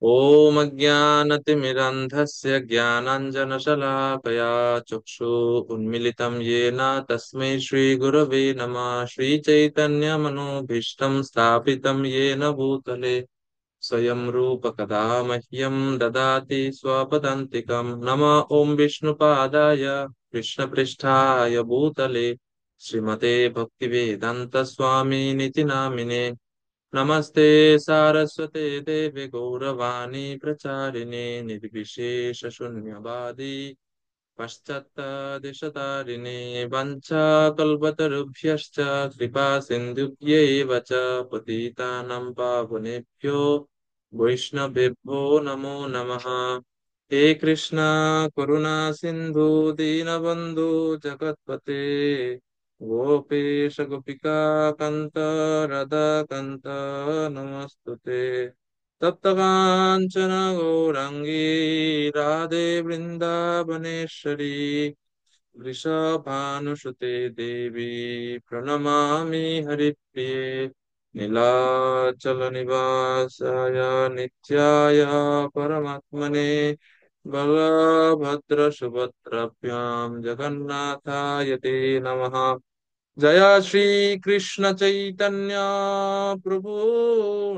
ॐ अज्ञानतिमिरन्धस्य ज्ञानाञ्जनशलाकया चक्षुः उन्मिलितं येन तस्मै श्रीगुरवे नमः। श्रीचैतन्यमनोभीष्टं स्थापितं येन भूतले स्वयं रूप कदा मह्यं ददाति स्वपदान्तिकं। नमः ॐ विष्णुपादाय कृष्णपृष्ठाय भूतले श्रीमते भक्तिवेदान्त स्वामिनिति नामिने। नमस्ते सारस्वते देवे गौरवाणी प्रचारिणे निर्विशेष शून्यवादी पश्चात्तदिशतारिणे वञ्चाकल्पतरुभ्यश्च कृपा सिन्धुभ्यैव च पतितानां पावनेभ्यो वैष्णवेभ्यो नमो नमः। हे कृष्ण करुणा सिन्धु दीनबन्धु जगत्पते गोपेश गोपिका कान्त राधा कान्त नमस्तुते। तप्तकाञ्चन गौराङ्गी राधे वृन्दावनेश्वरी वृषभानुसुते देवी प्रणमामि हरिप्रिये। नीलाचलनिवासाय नित्याय परमात्मने बलभद्रसुभद्राभ्यां जगन्नाथाय ते नमः। जय श्री कृष्ण चैतन्य प्रभु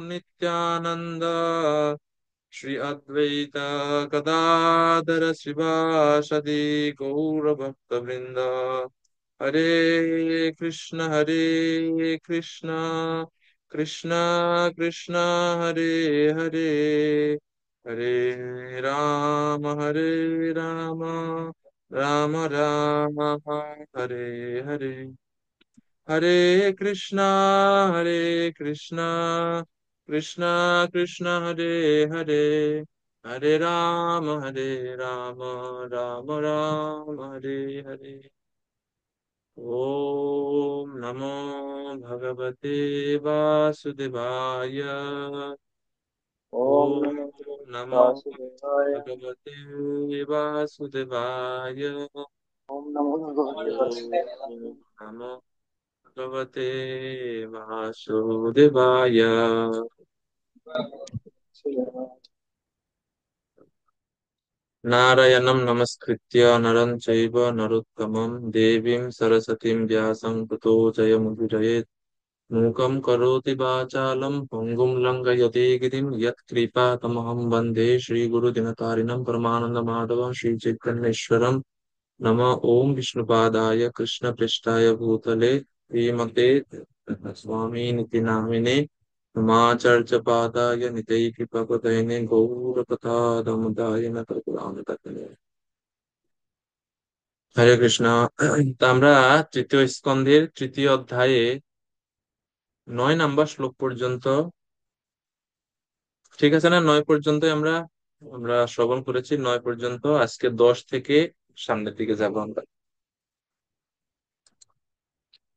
नित्यानंद श्री अद्वैत गदाधर शिवासदि गौर भक्त वृंद। हरे कृष्ण कृष्ण कृष्ण हरे हरे हरे राम राम राम हरे हरे। हरे कृष्णा कृष्णा कृष्ण हरे हरे हरे राम राम राम हरे हरे। ओम नमो भगवते वासुदेवाय। ओम ओम नमो नमो वासुदेवाय। भगवते वासुदेवाय। ओम नमो भगवते वासुदेवाय। ओम नमो भगवते वासुदेवाय। नारायणं नमस्कृत्य नरं चैव नरोत्तमं देवीं सरस्वतीं व्यासं ततो जयमुदीरयेत्। मूकं करोति वाचालं पङ्गुं लङ्घयते गिरिं यत्कृपातमहं वन्दे श्रीगुरुदिनतारिणं परमानन्दमाधवं श्रीचैतन्येश्वरं। नमः ॐ विष्णुपादाय कृष्णपृष्ठाय भूतले श्रीमते स्वामिनिति नामिने नमाचार्यपादाय नितैः गौरकथादमुदाय न तत्पुराणतत्त्वे। হরে কৃষ্ণ। তা আমরা তৃতীয় স্কন্ধের তৃতীয় অধ্যায়ে 9 নাম্বার শ্লোক পর্যন্ত, ঠিক আছে না? 9 পর্যন্ত আমরা আমরা শ্রবণ করেছি। 9 পর্যন্ত, আজকে 10 থেকে সামনের দিকে যাব আমরা।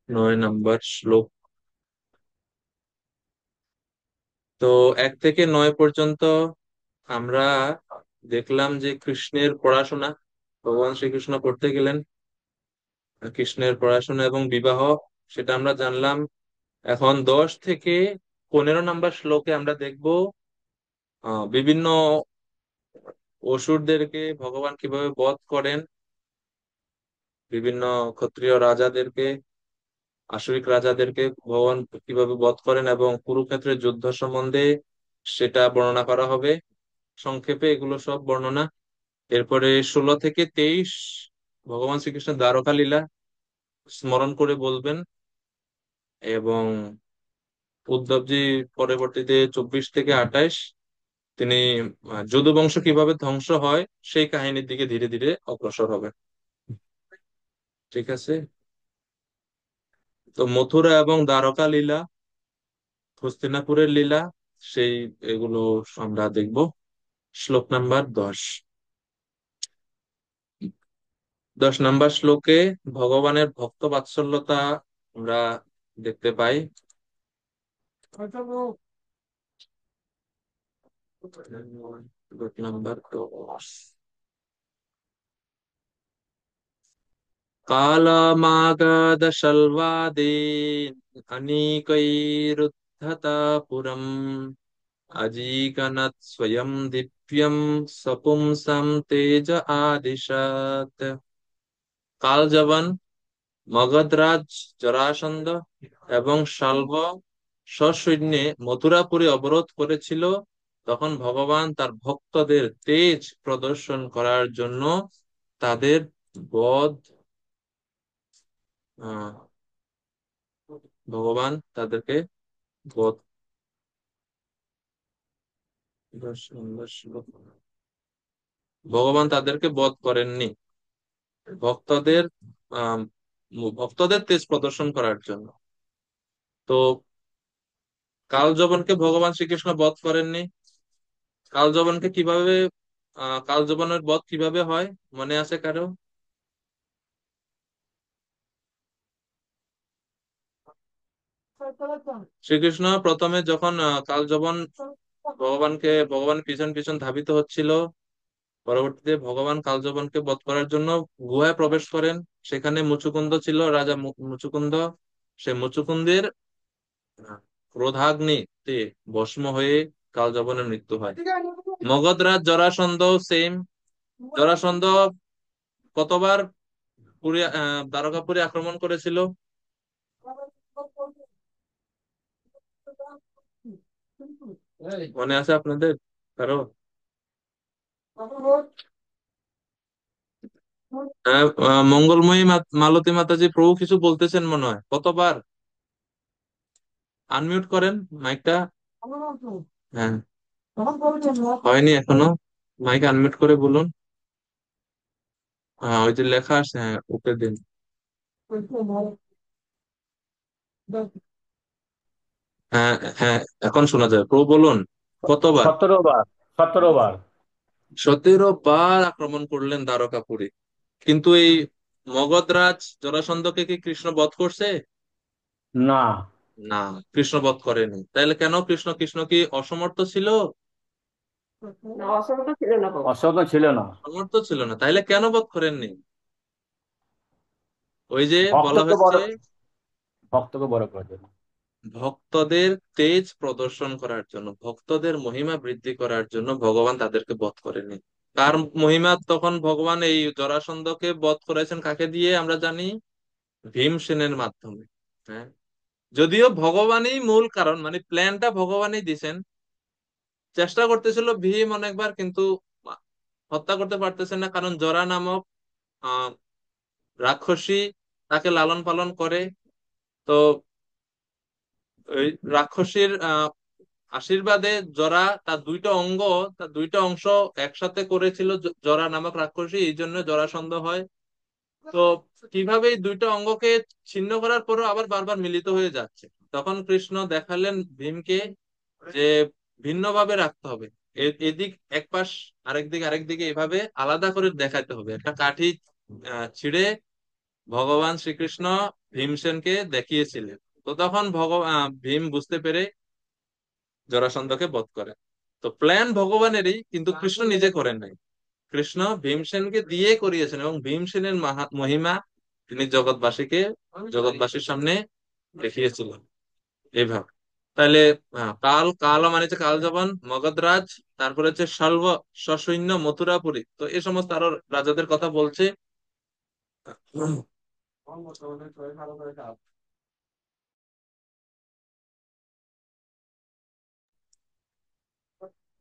9 নাম্বার শ্লোক। তো 1 থেকে 9 পর্যন্ত আমরা দেখলাম যে কৃষ্ণের পড়াশোনা, ভগবান শ্রীকৃষ্ণ করতে গেলেন, কৃষ্ণের পড়াশোনা এবং বিবাহ, সেটা আমরা জানলাম। এখন 10 থেকে 15 নাম্বার শ্লোকে আমরা দেখব বিভিন্ন অসুরদেরকে ভগবান কিভাবে বধ করেন, বিভিন্ন ক্ষত্রিয় রাজাদেরকে, আসরিক রাজাদেরকে ভগবান কিভাবে বধ করেন, এবং কুরুক্ষেত্রের যুদ্ধ সম্বন্ধে সেটা বর্ণনা করা হবে সংক্ষেপে, এগুলো সব বর্ণনা। এরপরে 16 থেকে 23 ভগবান শ্রীকৃষ্ণ দ্বারকা লীলা স্মরণ করে বলবেন, এবং উদ্ধবজি পরবর্তীতে 24 থেকে 28 তিনি যদু বংশ কিভাবে ধ্বংস হয় সেই কাহিনীর দিকে ধীরে ধীরে অগ্রসর হবে। ঠিক আছে? তো মথুরা এবং দ্বারকা লীলা, হস্তিনাপুরের লীলা, সেই এগুলো আমরা দেখব। শ্লোক নাম্বার 10। 10 নাম্বার শ্লোকে ভগবানের ভক্ত বাৎসল্যতা আমরা দেখতে পাই। শ্লোক নাম্বার 10। कालमागदशल्वादीन् अनीकैरुद्धता पुरम् अजीगनत् स्वयं दिव्यं सपुंसं तेज आदिशत्। কালজবন, মগধরাজ জরাসন্ধ এবং শাল্ব সসৈন্যে মথুরাপুরী অবরোধ করেছিল, তখন ভগবান তার ভক্তদের তেজ প্রদর্শন করার জন্য তাদের বধ আহ, ভগবান তাদেরকে বধ ভগবান তাদেরকে বধ করেননি ভক্তদের আহ ভক্তদের তেজ প্রদর্শন করার জন্য। তো কালযবনকে ভগবান শ্রীকৃষ্ণ বধ করেননি। কালযবনকে কিভাবে কালযবনের বধ কিভাবে হয়, মনে আছে কারো? শ্রীকৃষ্ণ প্রথমে যখন কালযবন ভগবান পিছন পিছন ধাবিত হচ্ছিল, পরবর্তীতে ভগবান কালযবনকে বধ করার জন্য গুহায় প্রবেশ করেন। সেখানে মুচুকুন্দ ছিল, রাজা মুচুকুন্দ। সে মুচুকুন্দের ক্রোধাগ্নিতে ভস্ম হয়ে কালযবনের মৃত্যু হয়। মগধরাজ জরাসন্ধ সেম। জরাসন্ধ কতবার দ্বারকাপুরে আক্রমণ করেছিল? মনে আছে আপনাদের কারো? মঙ্গলময়ী মালতী মাতাজি প্রভু কিছু বলতেছেন মনে হয়, কতবার? আনমিউট করেন মাইকটা। হ্যাঁ, হয়নি এখনো। মাইক আনমিউট করে বলুন। হ্যাঁ, ওই যে লেখা আছে, হ্যাঁ ওকে দিন। হ্যাঁ হ্যাঁ, এখন শোনা যায়, প্রভু বলুন কতবার? 17 বার। 17 বার। 17 বার আক্রমণ করলেন দ্বারকাপুরে। কিন্তু এই মগধরাজ জরাসন্ধকে কি কৃষ্ণ বধ করছে? না, না, কৃষ্ণ বধ করেনি। তাহলে কেন? কৃষ্ণ কৃষ্ণ কি অসমর্থ ছিল? না, অসমর্থ ছিল না বাবা। অশোক ছিল না। সমর্থ ছিল না, তাইলে কেন বধ করেননি? ওই যে বলা ভক্তকে হয়েছে, বড় ভক্তকে বড় করার জন্য। ভক্তদের তেজ প্রদর্শন করার জন্য, ভক্তদের মহিমা বৃদ্ধি করার জন্য ভগবান তাদেরকে বধ করেনি। কার মহিমা তখন ভগবান এই জরাসন্ধকে বধ করেছেন কাকে দিয়ে আমরা জানি? ভীমসেনের মাধ্যমে। হ্যাঁ, যদিও ভগবানই মূল কারণ, মানে প্ল্যানটা ভগবানই দিছেন। চেষ্টা করতেছিল ভীম অনেকবার, কিন্তু হত্যা করতে পারতেছেন না, কারণ জরা নামক আহ রাক্ষসী তাকে লালন পালন করে। তো ওই রাক্ষসীর আশীর্বাদে জরা তার দুইটা অংশ একসাথে করেছিল জরা নামক রাক্ষসী, এই জন্য জরাসন্ধ হয়। তো কিভাবে এই দুইটা অঙ্গকে ছিন্ন করার পরও আবার বারবার মিলিত হয়ে যাচ্ছে, তখন কৃষ্ণ দেখালেন ভীমকে যে ভিন্নভাবে রাখতে হবে। এদিক এক পাশ, আরেক দিকে এভাবে আলাদা করে দেখাতে হবে। একটা কাঠি ছিঁড়ে ভগবান শ্রীকৃষ্ণ ভীমসেনকে দেখিয়েছিলেন। তো তখন ভীম বুঝতে পেরে জরাসন্ধকে বধ করে। তো প্ল্যান ভগবানেরই, কিন্তু কৃষ্ণ নিজে করেন নাই। কৃষ্ণ ভীমসেনকে দিয়ে করিয়েছেন, এবং ভীমসেনের মহিমা তিনি জগৎবাসীর সামনে দেখিয়েছিলেন এইভাবে। তাহলে কাল কাল মানে হচ্ছে কালযবন, মগধরাজ, তারপরে হচ্ছে শাল্ব সসৈন্য মথুরাপুরী। তো এই সমস্ত আরো রাজাদের কথা বলছে।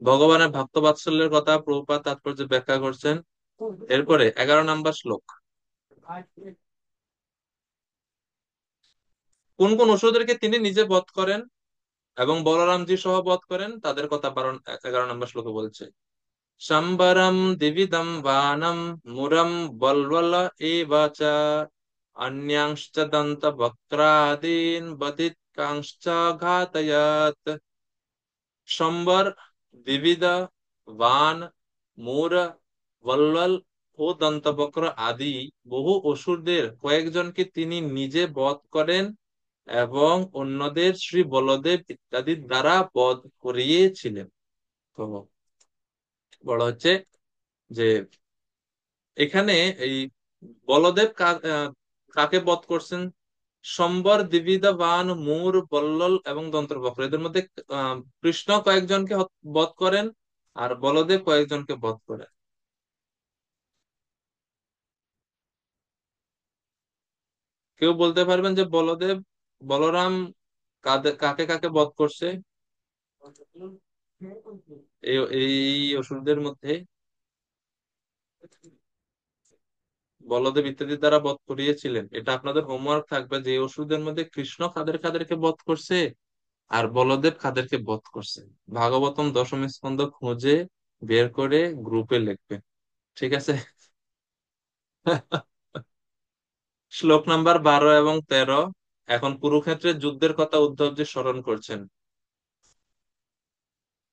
ভগবানের ভক্ত বাৎসল্যের কথা প্রভুপাদ তাৎপর্য ব্যাখ্যা করছেন। এরপরে 11 নম্বর শ্লোক। কোন কোন অসুরদেরকে তিনি নিজে বধ করেন এবং বলরামজি সহ বধ করেন, তাদের কথা 11 নম্বর শ্লোকে বলছে। শম্বরম দ্বিবিধম বাণম মুরম বল্বল এবাচ অন্যাংশ্চ দন্ত বক্রাদীন বদিৎকাংশ্চ ঘাতয়ত। সম্বর, দ্বিবিধ, বাণ, মূর, বল্বল ও দন্তবক্র আদি বহু অসুরদের কয়েকজনকে তিনি নিজে বধ করেন এবং অন্যদের শ্রী বলদেব ইত্যাদি দ্বারা বধ করিয়েছিলেন। তো বলা হচ্ছে যে এখানে এই বলদেব কাকে বধ করছেন? সম্বর, দ্বিবিধ, বান, মূর, বল্লল এবং দন্ত্রবক্র, এদের মধ্যে কৃষ্ণ কয়েকজনকে বধ করেন আর বলদেব কয়েকজনকে বধ করেন? কেউ বলতে পারবেন যে বলরাম কাকে কাকে বধ করছে এই এই অসুরদের মধ্যে? বলদেব ইত্যাদি দ্বারা বধ করিয়েছিলেন, এটা আপনাদের হোমওয়ার্ক থাকবে যে এই অসুরদের মধ্যে কৃষ্ণ কাদেরকে বধ করছে আর বলদেব কাদেরকে বধ করছে। ভাগবতম দশম স্কন্ধ খুঁজে বের করে গ্রুপে লিখবে, ঠিক আছে? শ্লোক নাম্বার 12 এবং 13। এখন কুরুক্ষেত্রের যুদ্ধের কথা উদ্ধবজি স্মরণ করছেন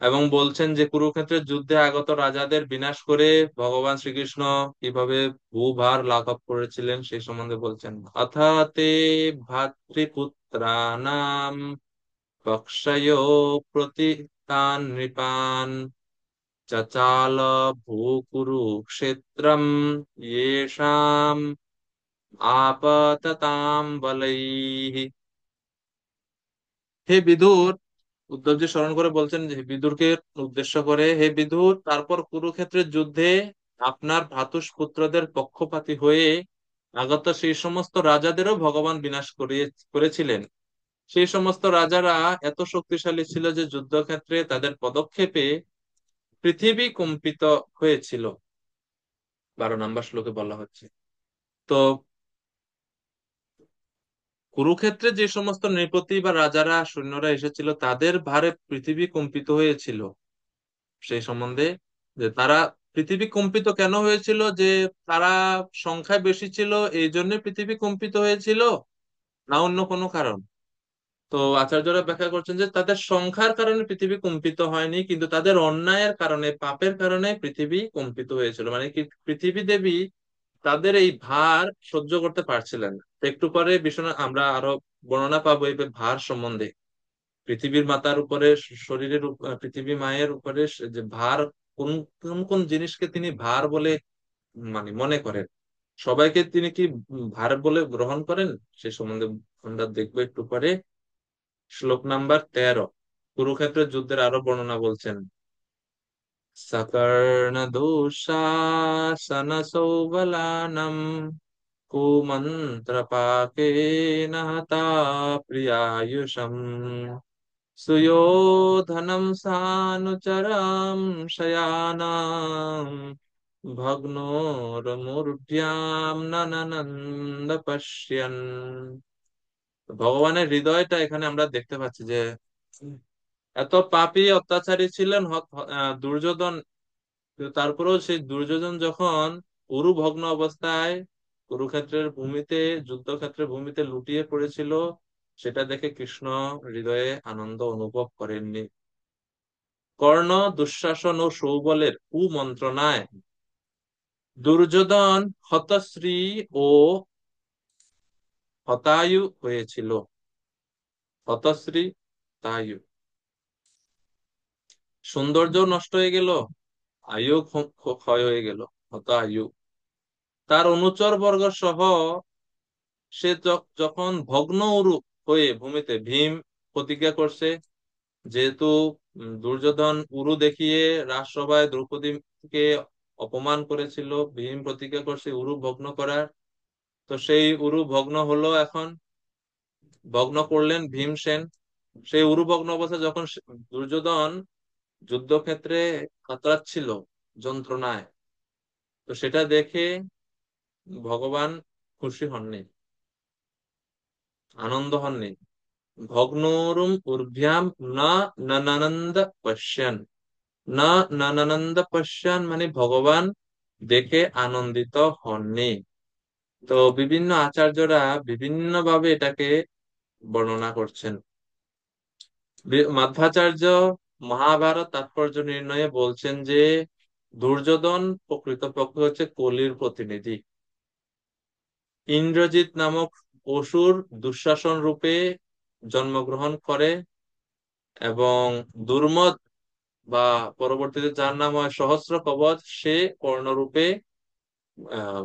এবং বলছেন যে কুরুক্ষেত্রের যুদ্ধে আগত রাজাদের বিনাশ করে ভগবান শ্রীকৃষ্ণ কিভাবে ভূভার লাঘব করেছিলেন সেই সম্বন্ধে বলছেন। অথাতে ভ্রাতৃপুত্রানাম বক্ষ্যয় প্রতিতান নৃপান চাচাল ভূকুরুক্ষেত্রম येषाम् आपतताम বলৈঃ। হে বিদুর, উদ্ধবজি স্মরণ করে বলছেন যে বিদুরকে উদ্দেশ্য করে, হে বিদুর, তারপর কুরুক্ষেত্রের যুদ্ধে আপনার ভ্রাতুষ্পুত্রদের পক্ষপাতী হয়ে আগত সেই সমস্ত রাজাদেরও ভগবান বিনাশ করেছিলেন। সেই সমস্ত রাজারা এত শক্তিশালী ছিল যে যুদ্ধক্ষেত্রে তাদের পদক্ষেপে পৃথিবী কম্পিত হয়েছিল। 12 নম্বর শ্লোকে বলা হচ্ছে। তো কুরুক্ষেত্রে যে সমস্ত নৃপতি বা রাজারা সৈন্যরা এসেছিল তাদের ভারে পৃথিবী কম্পিত হয়েছিল। সেই সম্বন্ধে যে তারা পৃথিবী কম্পিত কেন হয়েছিল, যে তারা সংখ্যায় বেশি ছিল এই জন্য পৃথিবী কম্পিত হয়েছিল, না অন্য কোনো কারণ? তো আচার্যরা ব্যাখ্যা করছেন যে তাদের সংখ্যার কারণে পৃথিবী কম্পিত হয়নি, কিন্তু তাদের অন্যায়ের কারণে, পাপের কারণে পৃথিবী কম্পিত হয়েছিল। মানে কি, পৃথিবী দেবী তাদের এই ভার সহ্য করতে পারছিলেন না। তো একটু পরে বিশ্বনাথ আমরা আরো বর্ণনা পাবো এই ভার সম্বন্ধে। পৃথিবীর মাতার উপরে, পৃথিবী মায়ের উপরে যে ভার, কোন কোন কোন জিনিসকে তিনি ভার বলে মানে মনে করেন, সবাইকে তিনি কি ভার বলে গ্রহণ করেন সে সম্বন্ধে আমরা দেখবো একটু পরে। শ্লোক নাম্বার 13, কুরুক্ষেত্রের যুদ্ধের আরো বর্ণনা বলছেন। সকর্ণ দুঃশাসনসৌ বলানম কুমন্ত্রপাকেন হতা প্রিয়াयुषम् সুয়োধনম সানুচরাম শয়ানাম ভগ্নোরমূর্ধ্যাম নননন্দ পশ্যন। ভগবানের হৃদয়টা এখানে আমরা দেখতে পাচ্ছি যে এত পাপী অত্যাচারী ছিলেন দুর্যোধন, কিন্তু তারপরেও সেই দুর্যোধন যখন উরু ভগ্ন অবস্থায় কুরুক্ষেত্রের ভূমিতে, যুদ্ধক্ষেত্রের ভূমিতে লুটিয়ে পড়েছিল, সেটা দেখে কৃষ্ণ হৃদয়ে আনন্দ অনুভব করেননি। কর্ণ, দুঃশাসন ও সৌবলের কুমন্ত্রণায় দুর্যোধন হতশ্রী ও হতায়ু হয়েছিল। হতশ্রী, তায়ু, সৌন্দর্য নষ্ট হয়ে গেল, আয়ু ক্ষয় হয়ে গেল, হতায়ু। তার অনুচর বর্গ সহ সে যখন ভগ্ন উরু হয়ে ভূমিতে, ভীম প্রতিজ্ঞা করছে, যেহেতু দুর্যোধন উরু দেখিয়ে রাজসভায় দ্রৌপদীকে অপমান করেছিল, ভীম প্রতিজ্ঞা করছে উরু ভগ্ন করার। তো সেই উরু ভগ্ন হলো, এখন ভগ্ন করলেন ভীমসেন। সেই উরু ভগ্ন অবস্থায় যখন দুর্যোধন যুদ্ধক্ষেত্রে কাতরাচ্ছিল যন্ত্রণায়, তো সেটা দেখে ভগবান খুশি হননি, আনন্দ হননি। ভগ্নোরুম উর্ভ্যাম না নননন্দ পশ্যন, না নননন্দ পশ্যন মানে ভগবান দেখে আনন্দিত হননি। তো বিভিন্ন আচার্যরা বিভিন্ন ভাবে এটাকে বর্ণনা করছেন। মাধ্বাচার্য মহাভারত তাৎপর্য নির্ণয়ে বলছেন যে দুর্যোধন প্রকৃতপক্ষে হচ্ছে কলির প্রতিনিধি। ইন্দ্রজিৎ নামক অসুর দুঃশাসন রূপে জন্মগ্রহণ করে এবং দুর্মদ বা পরবর্তীতে যার নাম হয় সহস্র কবচ, সে কর্ণরূপে আহ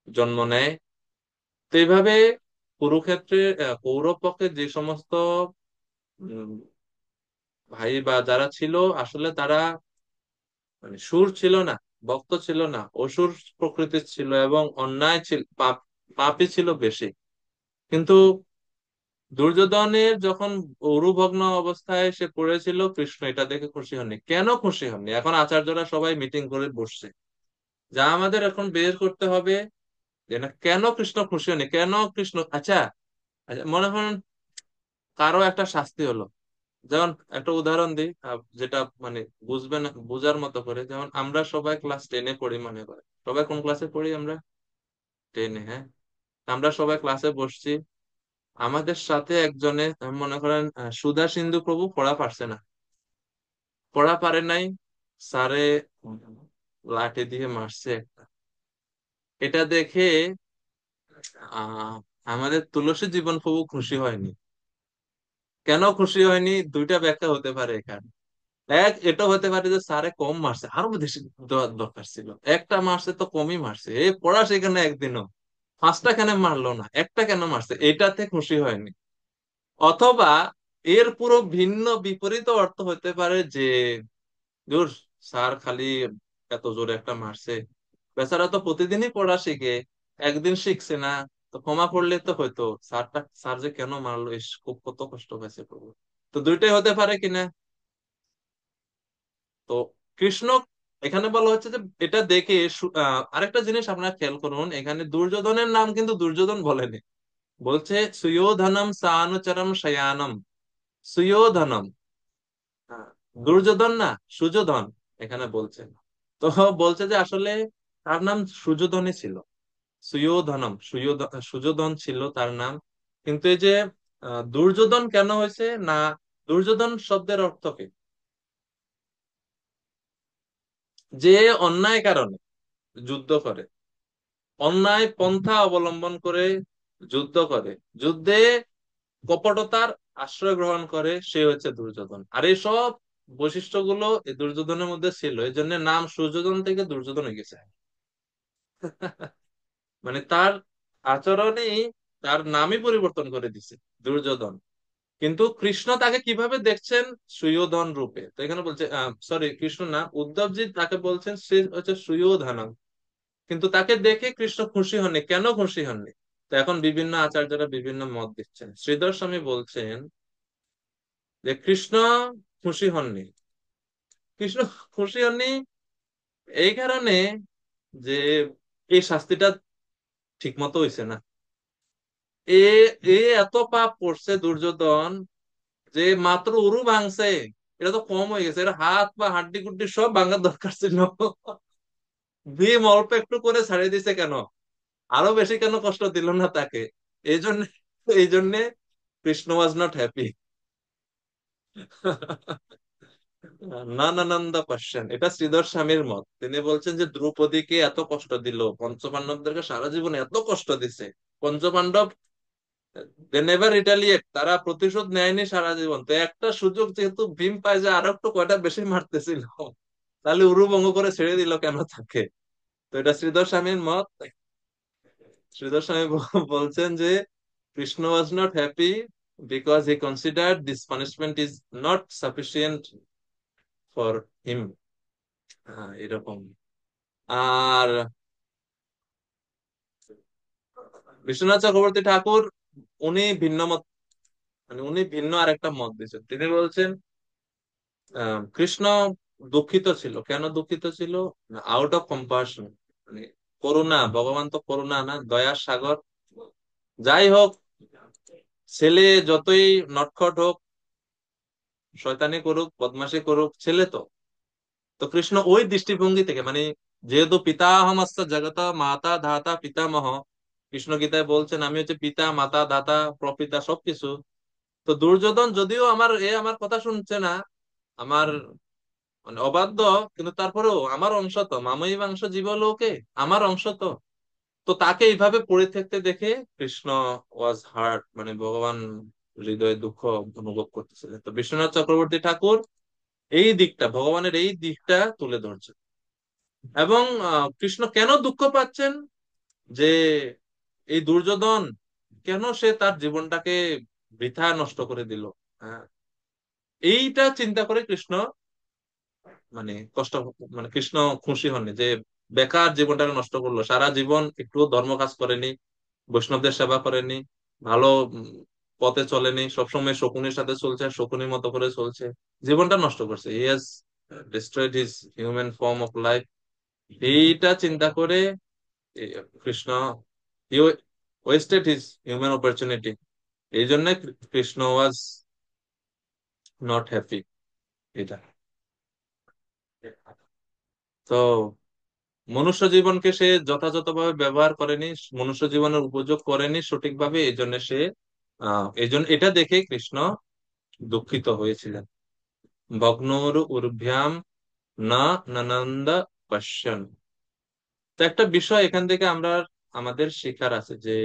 জন্ম নেয়। তো এইভাবে কুরুক্ষেত্রে কৌরব পক্ষে যে সমস্ত উম, ভাই বা যারা ছিল, আসলে তারা মানে সুর ছিল না, ভক্ত ছিল না, অসুর প্রকৃতির ছিল এবং অন্যায় ছিল, পাপই ছিল বেশি। কিন্তু দুর্যোধনের যখন অরুভগ্ন অবস্থায় সে পড়েছিল, কৃষ্ণ এটা দেখে খুশি হননি। কেন খুশি হননি? এখন আচার্যরা সবাই মিটিং করে বসছে, যা আমাদের এখন বের করতে হবে যে না, কেন কৃষ্ণ খুশি হয়নি, কেন কৃষ্ণ। আচ্ছা, আচ্ছা, মনে করেন কারো একটা শাস্তি হলো, যেমন একটা উদাহরণ দিই, যেটা মানে বুঝবেন, বুঝার মতো করে। যেমন আমরা সবাই ক্লাস 10-এ পড়ি, মনে করে সবাই কোন ক্লাসে পড়ি আমরা? 10-এ, হ্যাঁ। আমরা সবাই ক্লাসে বসছি, আমাদের সাথে একজনে মনে করেন সুধা সিন্ধু প্রভু পড়া পারছে না, পড়া পারে নাই, স্যারে লাঠি দিয়ে মারছে একটা। এটা দেখে আহ আমাদের তুলসী জীবন প্রভু খুশি হয়নি। কেন খুশি হয়নি? দুইটা ব্যাখ্যা হতে পারে এখানে। এক, এটা হতে পারে যে স্যারে কম মারছে, আরো বেশি দেওয়ার দরকার ছিল, একটা মারছে তো কমই মারছে, এই পড়া সেখানে একদিনও 5টা কেন মারলো না, একটা কেন মারছে, এটাতে খুশি হয়নি। অথবা এর পুরো ভিন্ন বিপরীত অর্থ হতে পারে যে দূর, স্যার খালি এত জোরে একটা মারছে, বেচারা তো প্রতিদিনই পড়া শিখে, একদিন শিখছে না, তো ক্ষমা করলে তো হয়তো। স্যার যে কেন মারলো, ইস, খুব কত কষ্ট হয়েছে প্রভু। তো দুইটাই হতে পারে কিনা। তো কৃষ্ণ এখানে বলা হচ্ছে যে এটা দেখে আরেকটা জিনিস আপনারা খেয়াল করুন, এখানে দুর্যোধনের নাম কিন্তু দুর্যোধন বলেনি, বলছে সুয়োধনম সানুচরম শয়ানম। সুয়োধনম, হ্যাঁ, দুর্যোধন না, সুযোধন এখানে বলছে। তো বলছে যে আসলে তার নাম সুযোধনই ছিল, সুয়োধনম, সুযোধন ছিল তার নাম। কিন্তু এই যে দুর্যোধন কেন হয়েছে না, দুর্যোধন শব্দের অর্থ কি? যে অন্যায় কারণে যুদ্ধ করে, অন্যায় পন্থা অবলম্বন করে যুদ্ধ করে, যুদ্ধে কপটতার আশ্রয় গ্রহণ করে, সে হচ্ছে দুর্যোধন। আর এই সব বৈশিষ্ট্যগুলো এই দুর্যোধনের মধ্যে ছিল, এই জন্য নাম সুযোধন থেকে দুর্যোধন হয়ে গেছে। মানে তার আচরণেই তার নামই পরিবর্তন করে দিছে, দুর্যোধন। কিন্তু কৃষ্ণ তাকে কিভাবে দেখছেন? সুয়োধন রূপে। তো এখানে বলছে, সরি, কৃষ্ণ না, উদ্ধবজি তাকে বলছেন সে হচ্ছে সুয়োধনম। কিন্তু তাকে দেখে কৃষ্ণ খুশি হননি। কেন খুশি হননি? তো এখন বিভিন্ন আচার্যরা বিভিন্ন মত দিচ্ছেন। শ্রীধর স্বামী বলছেন যে কৃষ্ণ খুশি হননি। কৃষ্ণ খুশি হননি এই কারণে যে এই শাস্তিটা ঠিক মতো হয়েছে না। এ এ এত পাপ করছে দুর্যোধন, যে মাত্র উরু ভাঙছে, এটা তো কম হয়ে গেছে, এর হাত বা হাড্ডি গুড্ডি সব ভাঙার দরকার ছিল। ভীম অল্প একটু করে ছাড়িয়ে দিছে কেন? আরো বেশি কেন কষ্ট দিল না তাকে? এই জন্য, এই জন্যে কৃষ্ণ ওয়াজ নট হ্যাপি। নানানন্দা পার্সেন, এটা শ্রীধর স্বামীর মত। তিনি বলছেন যে দ্রৌপদীকে এত কষ্ট দিল, পঞ্চপাণ্ডবদেরকে সারা জীবনে এত কষ্ট দিছে, পঞ্চপাণ্ডব দে নেভার রিটালিয়েট, তারা প্রতিশোধ নেয়নি সারা জীবন। তো একটা সুযোগ যেহেতু ভীম পায়, যে আরো একটু কয়টা বেশি মারতেছিল, তাহলে উরুভঙ্গ করে ছেড়ে দিল কেন তাকে? তো এটা শ্রীধর স্বামীর মত। শ্রীধর স্বামী বলছেন যে Krishna was not happy because he considered this punishment is not sufficient for him. এরকম। আর বিশ্বনাথ চক্রবর্তী ঠাকুর, উনি ভিন্ন মত, মানে উনি ভিন্ন আরেকটা মত দিয়েছেন। তিনি বলছেন কৃষ্ণ দুঃখিত ছিল। কেন দুঃখিত ছিল? আউট অফ কম্পাশন, মানে করুণা। ভগবান তো করুণা না, দয়ার সাগর। যাই হোক, ছেলে যতই নটখট হোক, শয়তানি করুক, বদমাশি করুক, ছেলে তো। তো কৃষ্ণ ওই দৃষ্টিভঙ্গি থেকে, মানে যেহেতু পিতাহমস্য জগত মাতা ধাতা পিতামহ, কৃষ্ণ গীতায় বলছেন আমি হচ্ছে পিতা, মাতা, দাতা, প্রপিতা, সবকিছু। তো দুর্যোধন যদিও আমার কথা শুনছে না, আমার মানে অবাধ্য, কিন্তু তারপরেও আমার অংশ তো, মাময়ী মাংস জীবলোকে, আমার অংশ তো। তো তাকে এইভাবে পড়ে থাকতে দেখে কৃষ্ণ ওয়াজ হার্ট, মানে ভগবান হৃদয়ে দুঃখ অনুভব করতেছিলেন। তো বিশ্বনাথ চক্রবর্তী ঠাকুর এই দিকটা, ভগবানের এই দিকটা তুলে ধরছে। এবং কৃষ্ণ কেন দুঃখ পাচ্ছেন যে এই দুর্যোধন কেন সে তার জীবনটাকে বৃথা নষ্ট করে দিল? হ্যাঁ, এইটা চিন্তা করে কৃষ্ণ মানে কষ্ট, মানে কৃষ্ণ খুশি হননি যে বেকার জীবনটাকে নষ্ট করলো, সারা জীবন একটু ধর্ম কাজ করেনি, বৈষ্ণবদের সেবা করেনি, ভালো পথে চলেনি, সবসময় শকুনির সাথে চলছে, শকুনির মতো করে চলছে, জীবনটা নষ্ট করছে। He has destroyed his human form of life. এইটা চিন্তা করে কৃষ্ণ হি ওয়েস্টেড হিজ হিউম্যান অপরচুনিটি। এই জন্য কৃষ্ণ ওয়াজ নট হ্যাপি। এটা তো মনুষ্য জীবনকে সে যথাযথভাবে ব্যবহার করেনি, মনুষ্য জীবনের উপযোগ করেনি সঠিকভাবে, এই জন্য সে এই জন্য এটা দেখে কৃষ্ণ দুঃখিত হয়েছিলেন। ভগ্নোর উর্ভ্যাম না ননন্দ পশ্যন। তো একটা বিষয় এখান থেকে আমরা আমাদের শিখার আছে যে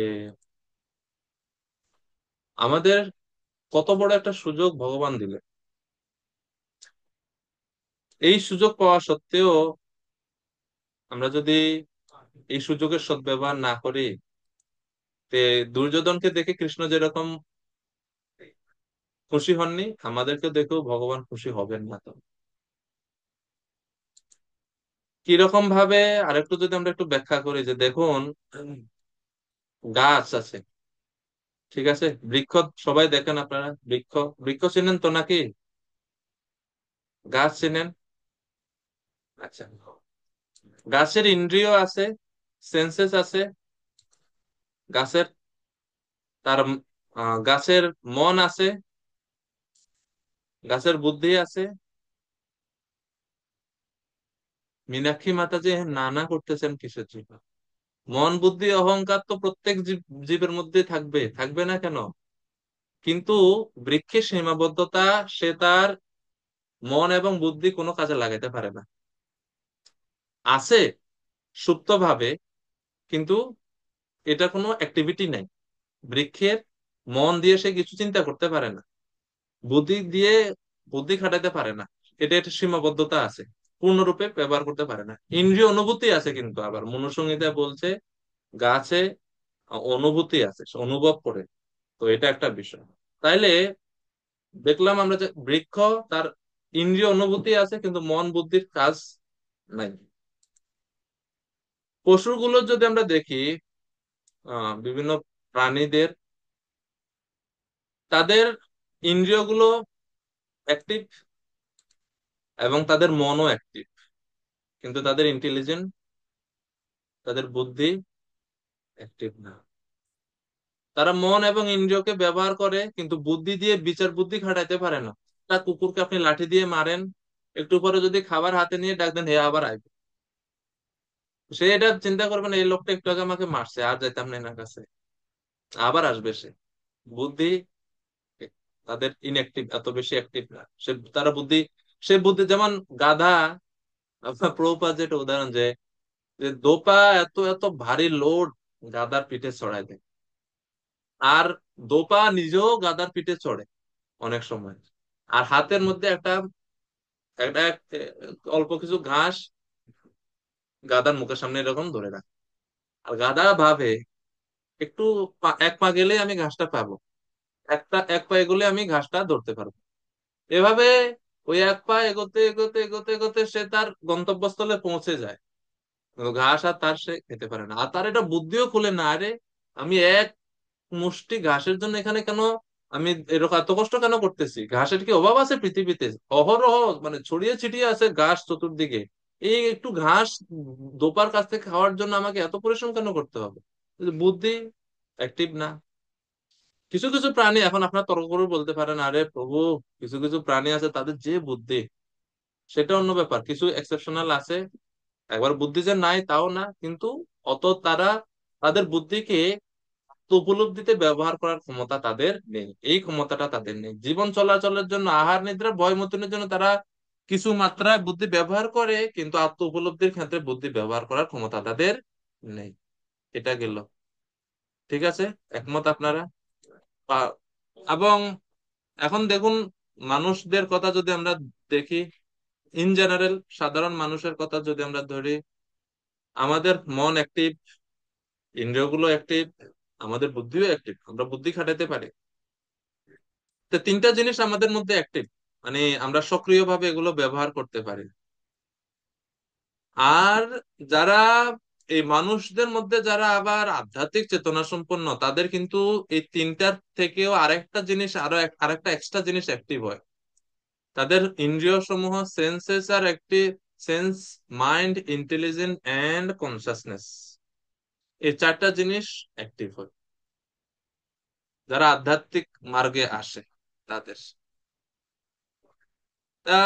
আমাদের কত বড় একটা সুযোগ ভগবান দিলেন, এই সুযোগ পাওয়া সত্ত্বেও আমরা যদি এই সুযোগের সদ্ব্যবহার না করি, তে দুর্যোধনকে দেখে কৃষ্ণ যেরকম খুশি হননি, আমাদেরকে দেখেও ভগবান খুশি হবেন না। তো কিরকম ভাবে আরেকটু যদি আমরা একটু ব্যাখ্যা করি যে দেখুন, গাছ আছে, ঠিক আছে, বৃক্ষ সবাই দেখেন আপনারা, বৃক্ষ বৃক্ষ চিনেন তো নাকি? গাছ চিনেন? আচ্ছা, গাছের ইন্দ্রিয় আছে, সেন্সেস আছে গাছের, তার গাছের মন আছে, গাছের বুদ্ধি আছে। মীনাক্ষী মাতাজি নানা করতেছেন কিসের জন্য? মন বুদ্ধি অহংকার তো প্রত্যেক জীবের মধ্যে থাকবে, থাকবে না কেন? কিন্তু বৃক্ষের সীমাবদ্ধতা, সে তার মন এবং বুদ্ধি কোনো কাজে লাগাইতে পারে না। আছে সুপ্ত ভাবে, কিন্তু এটা কোনো অ্যাক্টিভিটি নাই। বৃক্ষের মন দিয়ে সে কিছু চিন্তা করতে পারে না, বুদ্ধি দিয়ে বুদ্ধি খাটাতে পারে না, এটা একটা সীমাবদ্ধতা আছে, পূর্ণরূপে ব্যবহার করতে পারে না। ইন্দ্রিয় অনুভূতি আছে, কিন্তু আবার মনুসংহিতা বলছে গাছে অনুভূতি আছে, সে অনুভব করে। তো এটা একটা বিষয়। তাইলে দেখলাম আমরা যে বৃক্ষ, তার ইন্দ্রিয় অনুভূতি আছে কিন্তু মন বুদ্ধির কাজ নাই। পশুগুলোর যদি আমরা দেখি, বিভিন্ন প্রাণীদের, তাদের ইন্দ্রিয়গুলো অ্যাক্টিভ এবং তাদের মনও অ্যাক্টিভ, কিন্তু তাদের ইন্টেলিজেন্ট, তাদের বুদ্ধি অ্যাক্টিভ না। তারা মন এবং ইন্দ্রিয়কে ব্যবহার করে কিন্তু বুদ্ধি দিয়ে বিচার বুদ্ধি খাটাইতে পারে না। তা কুকুরকে আপনি লাঠি দিয়ে মারেন, একটু পরে যদি খাবার হাতে নিয়ে ডাক দেন, হে আবার আইবে, সে এটা চিন্তা করবে না এই লোকটা একটু আগে আমাকে মারছে, আর যাইতাম না এনার কাছে, আবার আসবে সে। বুদ্ধি তাদের ইনঅ্যাক্টিভ, এত বেশি অ্যাক্টিভ না সে, তারা বুদ্ধি, সে বুদ্ধি যেমন গাধা। আপনার প্রভুপাদ যেটা উদাহরণ, যে যে দোপা এত এত ভারী লোড গাদার পিঠে চড়াই দেয়, আর দোপা নিজেও গাদার পিঠে চড়ে অনেক সময়, আর হাতের মধ্যে একটা একটা অল্প কিছু ঘাস গাদার মুখের সামনে এরকম ধরে রাখে, আর গাদা ভাবে একটু এক পা গেলে আমি ঘাসটা পাবো, এক পা এগোলে আমি ঘাসটা ধরতে পারবো। এভাবে ওই এক পা এগোতে এগোতে এগোতে এগোতে সে তার গন্তব্যস্থলে পৌঁছে যায়, কিন্তু ঘাস আর তার সে খেতে পারে না। আর তার এটা বুদ্ধিও খুলে না, আরে আমি এক মুষ্টি ঘাসের জন্য এখানে কেন, আমি এরকম এত কষ্ট কেন করতেছি? ঘাসের কি অভাব আছে পৃথিবীতে? অহরহ মানে ছড়িয়ে ছিটিয়ে আছে ঘাস চতুর্দিকে, এই একটু ঘাস দোপার কাছ থেকে খাওয়ার জন্য আমাকে এত পরিশ্রম কেন করতে হবে? বুদ্ধি অ্যাক্টিভ না। কিছু কিছু প্রাণী, এখন আপনার তর্ক করে বলতে পারেন, আরে প্রভু, কিছু কিছু প্রাণী আছে তাদের যে বুদ্ধি, সেটা অন্য ব্যাপার, কিছু এক্সেপশনাল আছে, একবার বুদ্ধি যে নাই তাও না, কিন্তু অত তারা তাদের বুদ্ধিকে উপলব্ধিতে ব্যবহার করার ক্ষমতা তাদের নেই, এই ক্ষমতাটা তাদের নেই। জীবন চলাচলের জন্য, আহার নিদ্রা ভয় মতনের জন্য তারা কিছু মাত্রায় বুদ্ধি ব্যবহার করে, কিন্তু আত্ম উপলব্ধির ক্ষেত্রে বুদ্ধি ব্যবহার করার ক্ষমতা তাদের নেই। এটা গেল, ঠিক আছে, একমত আপনারা? পা- এবং এখন দেখুন, মানুষদের কথা যদি আমরা দেখি, ইন জেনারেল সাধারণ মানুষের কথা যদি আমরা ধরি, আমাদের মন অ্যাক্টিভ, ইন্দ্রিয়গুলো অ্যাক্টিভ, আমাদের বুদ্ধিও অ্যাক্টিভ, আমরা বুদ্ধি খাটাতে পারি। তো তিনটা জিনিস আমাদের মধ্যে অ্যাক্টিভ, মানে আমরা সক্রিয়ভাবে এগুলো ব্যবহার করতে পারি। আর যারা এই মানুষদের মধ্যে যারা আবার আধ্যাত্মিক চেতনা সম্পন্ন, তাদের কিন্তু এই তিনটার থেকেও আরেকটা জিনিস, আরেকটা এক্সট্রা জিনিস অ্যাক্টিভ হয়। তাদের ইন্দ্রিয় সমূহ, সেন্সেস আর একটি sense, mind, intelligence and consciousness, এই চারটা জিনিস অ্যাক্টিভ হয় যারা আধ্যাত্মিক মার্গে আসে তাদের। তা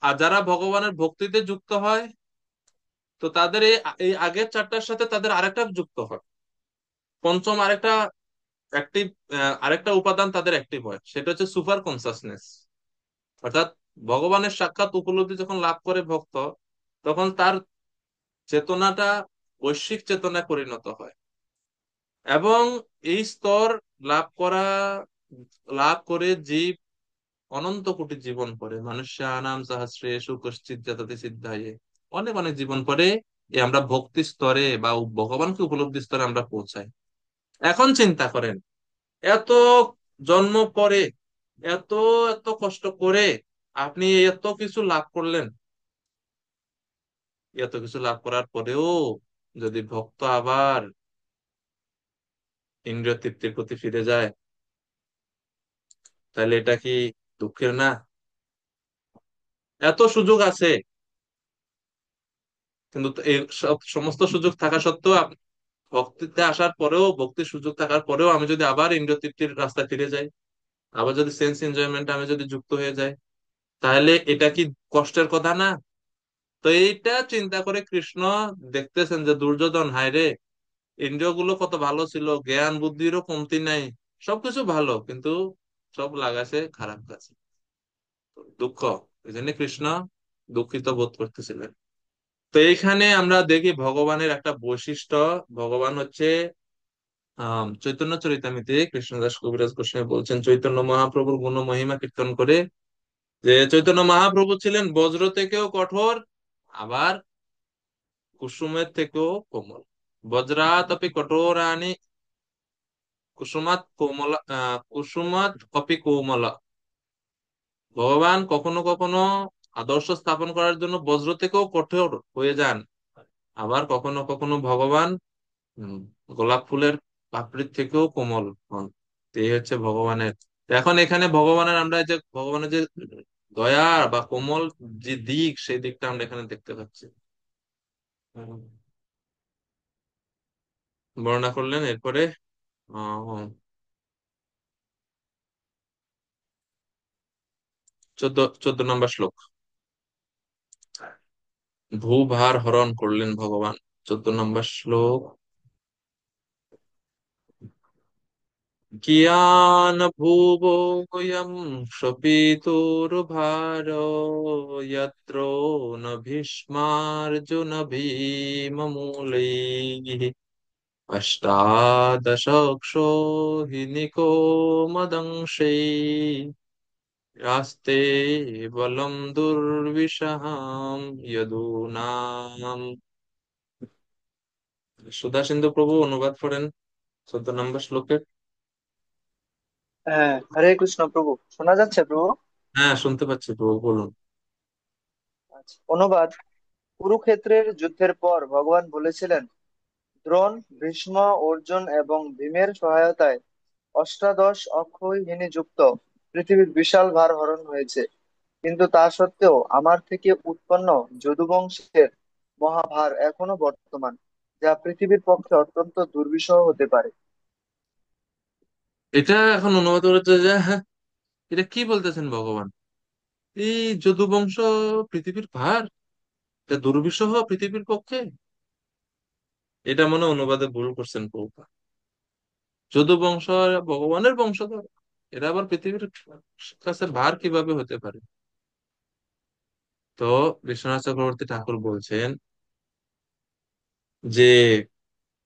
আর যারা ভগবানের ভক্তিতে যুক্ত হয়, তো তাদের এই এই আগের চারটার সাথে তাদের আরেকটা যুক্ত হয়, পঞ্চম আরেকটা অ্যাক্টিভ, আরেকটা উপাদান তাদের অ্যাক্টিভ হয়, সেটা হচ্ছে সুপার কনসাসনেস। অর্থাৎ ভগবানের সাক্ষাৎ উপলব্ধি যখন লাভ করে ভক্ত, তখন তার চেতনাটা বৈশ্বিক চেতনায় পরিণত হয়। এবং এই স্তর লাভ করা লাভ করে জীব অনন্ত কোটি জীবন পরে, মানুষ্যানাম সহস্রেষু কশ্চিৎ যততি সিদ্ধায়ে, অনেক অনেক জীবন পরে এই আমরা ভক্তি স্তরে বা ভগবানকে উপলব্ধি স্তরে আমরা পৌঁছাই। এখন চিন্তা করেন, এত জন্ম পরে, এত এত কষ্ট করে আপনি এত কিছু লাভ করলেন, এত কিছু লাভ করার পরেও যদি ভক্ত আবার ইন্দ্রিয় তৃপ্তির প্রতি ফিরে যায়, তাহলে এটা কি দুঃখের না? এত সুযোগ আছে, কিন্তু এই সমস্ত সুযোগ থাকা সত্ত্বেও ভক্তিতে আসার পরেও, ভক্তির সুযোগ থাকার পরেও আমি যদি আবার ইন্দ্রিয় তৃপ্তির রাস্তায় ফিরে যাই, আবার যদি সেন্স এনজয়মেন্ট আমি যদি যুক্ত হয়ে যাই, তাহলে এটা কি কষ্টের কথা না? তো এইটা চিন্তা করে কৃষ্ণ দেখতেছেন যে দুর্যোধন, হায় রে, ইন্দ্রিয় গুলো কত ভালো ছিল, জ্ঞান বুদ্ধিরও কমতি নাই, সবকিছু ভালো, কিন্তু সব লাগাছে খারাপ কাছে, দুঃখ। এই জন্য কৃষ্ণ দুঃখিত বোধ করতেছিলেন। তো এইখানে আমরা দেখি ভগবানের একটা বৈশিষ্ট্য। ভগবান হচ্ছে চৈতন্য চরিতামিতে কৃষ্ণদাস কবিরাজ গোস্বামী বলছেন, চৈতন্য মহাপ্রভুর গুণ মহিমা কীর্তন করে, যে চৈতন্য মহাপ্রভু ছিলেন বজ্র থেকেও কঠোর, আবার কুসুমের থেকেও কোমল। বজ্রাতপি কঠোরানি কুসুমাত কোমলা, কুসুমাত কপি কোমলা। ভগবান কখনো কখনো আদর্শ স্থাপন করার জন্য বজ্র থেকেও কঠোর হয়ে যান, আবার কখনো কখনো ভগবান হম গোলাপ ফুলের পাপড়ির থেকেও কোমল হন। তো এই হচ্ছে ভগবানের। তো এখন এখানে ভগবানের, আমরা যে ভগবানের যে দয়া বা কোমল যে দিক, সেই দিকটা আমরা এখানে দেখতে পাচ্ছি। হুম। বর্ণনা করলেন এরপরে। আহ 14 নম্বর শ্লোক, ভূভার হরণ করলেন ভগবান। 14 নম্বর শ্লোক, কিয়ান ভুবোয়ম শপিতুর্ভার যত্র ন ভীষ্মার্জুন ভীমমূলৈঃ অষ্টাদশক্ষোহিনীকো মদংশৈঃ রাস্তে বলম দুর্বিষহাম যদূনাম। সুধা সিন্ধু প্রভু অনুবাদ করেন 14 নম্বর শ্লোকের। হ্যাঁ, হরে কৃষ্ণ প্রভু। শোনা যাচ্ছে প্রভু? হ্যাঁ, শুনতে পাচ্ছি প্রভু, বলুন। আচ্ছা, অনুবাদ। কুরুক্ষেত্রের যুদ্ধের পর ভগবান বলেছিলেন, দ্রোণ, ভীষ্ম, অর্জুন এবং ভীমের সহায়তায় অষ্টাদশ অক্ষৌহিনী যুক্ত পৃথিবীর বিশাল ভার হরণ হয়েছে। কিন্তু তা সত্ত্বেও আমার থেকে উৎপন্ন যদুবংশের মহাভার এখনো বর্তমান, যা পৃথিবীর পক্ষে অত্যন্ত দুর্বিষহ হতে পারে। এটা এখন অনুবাদ করেছে যে, হ্যাঁ, এটা কি বলতেছেন ভগবান? এই যদুবংশ পৃথিবীর ভার, এটা দুর্বিষহ পৃথিবীর পক্ষে। এটা মনে হয় অনুবাদে ভুল করছেন প্রভু। যদুবংশ ভগবানের বংশধর, এরা আবার পৃথিবীর কাছে ভার কিভাবে হতে পারে? তো বিশ্বনাথ চক্রবর্তী ঠাকুর বলছেন যে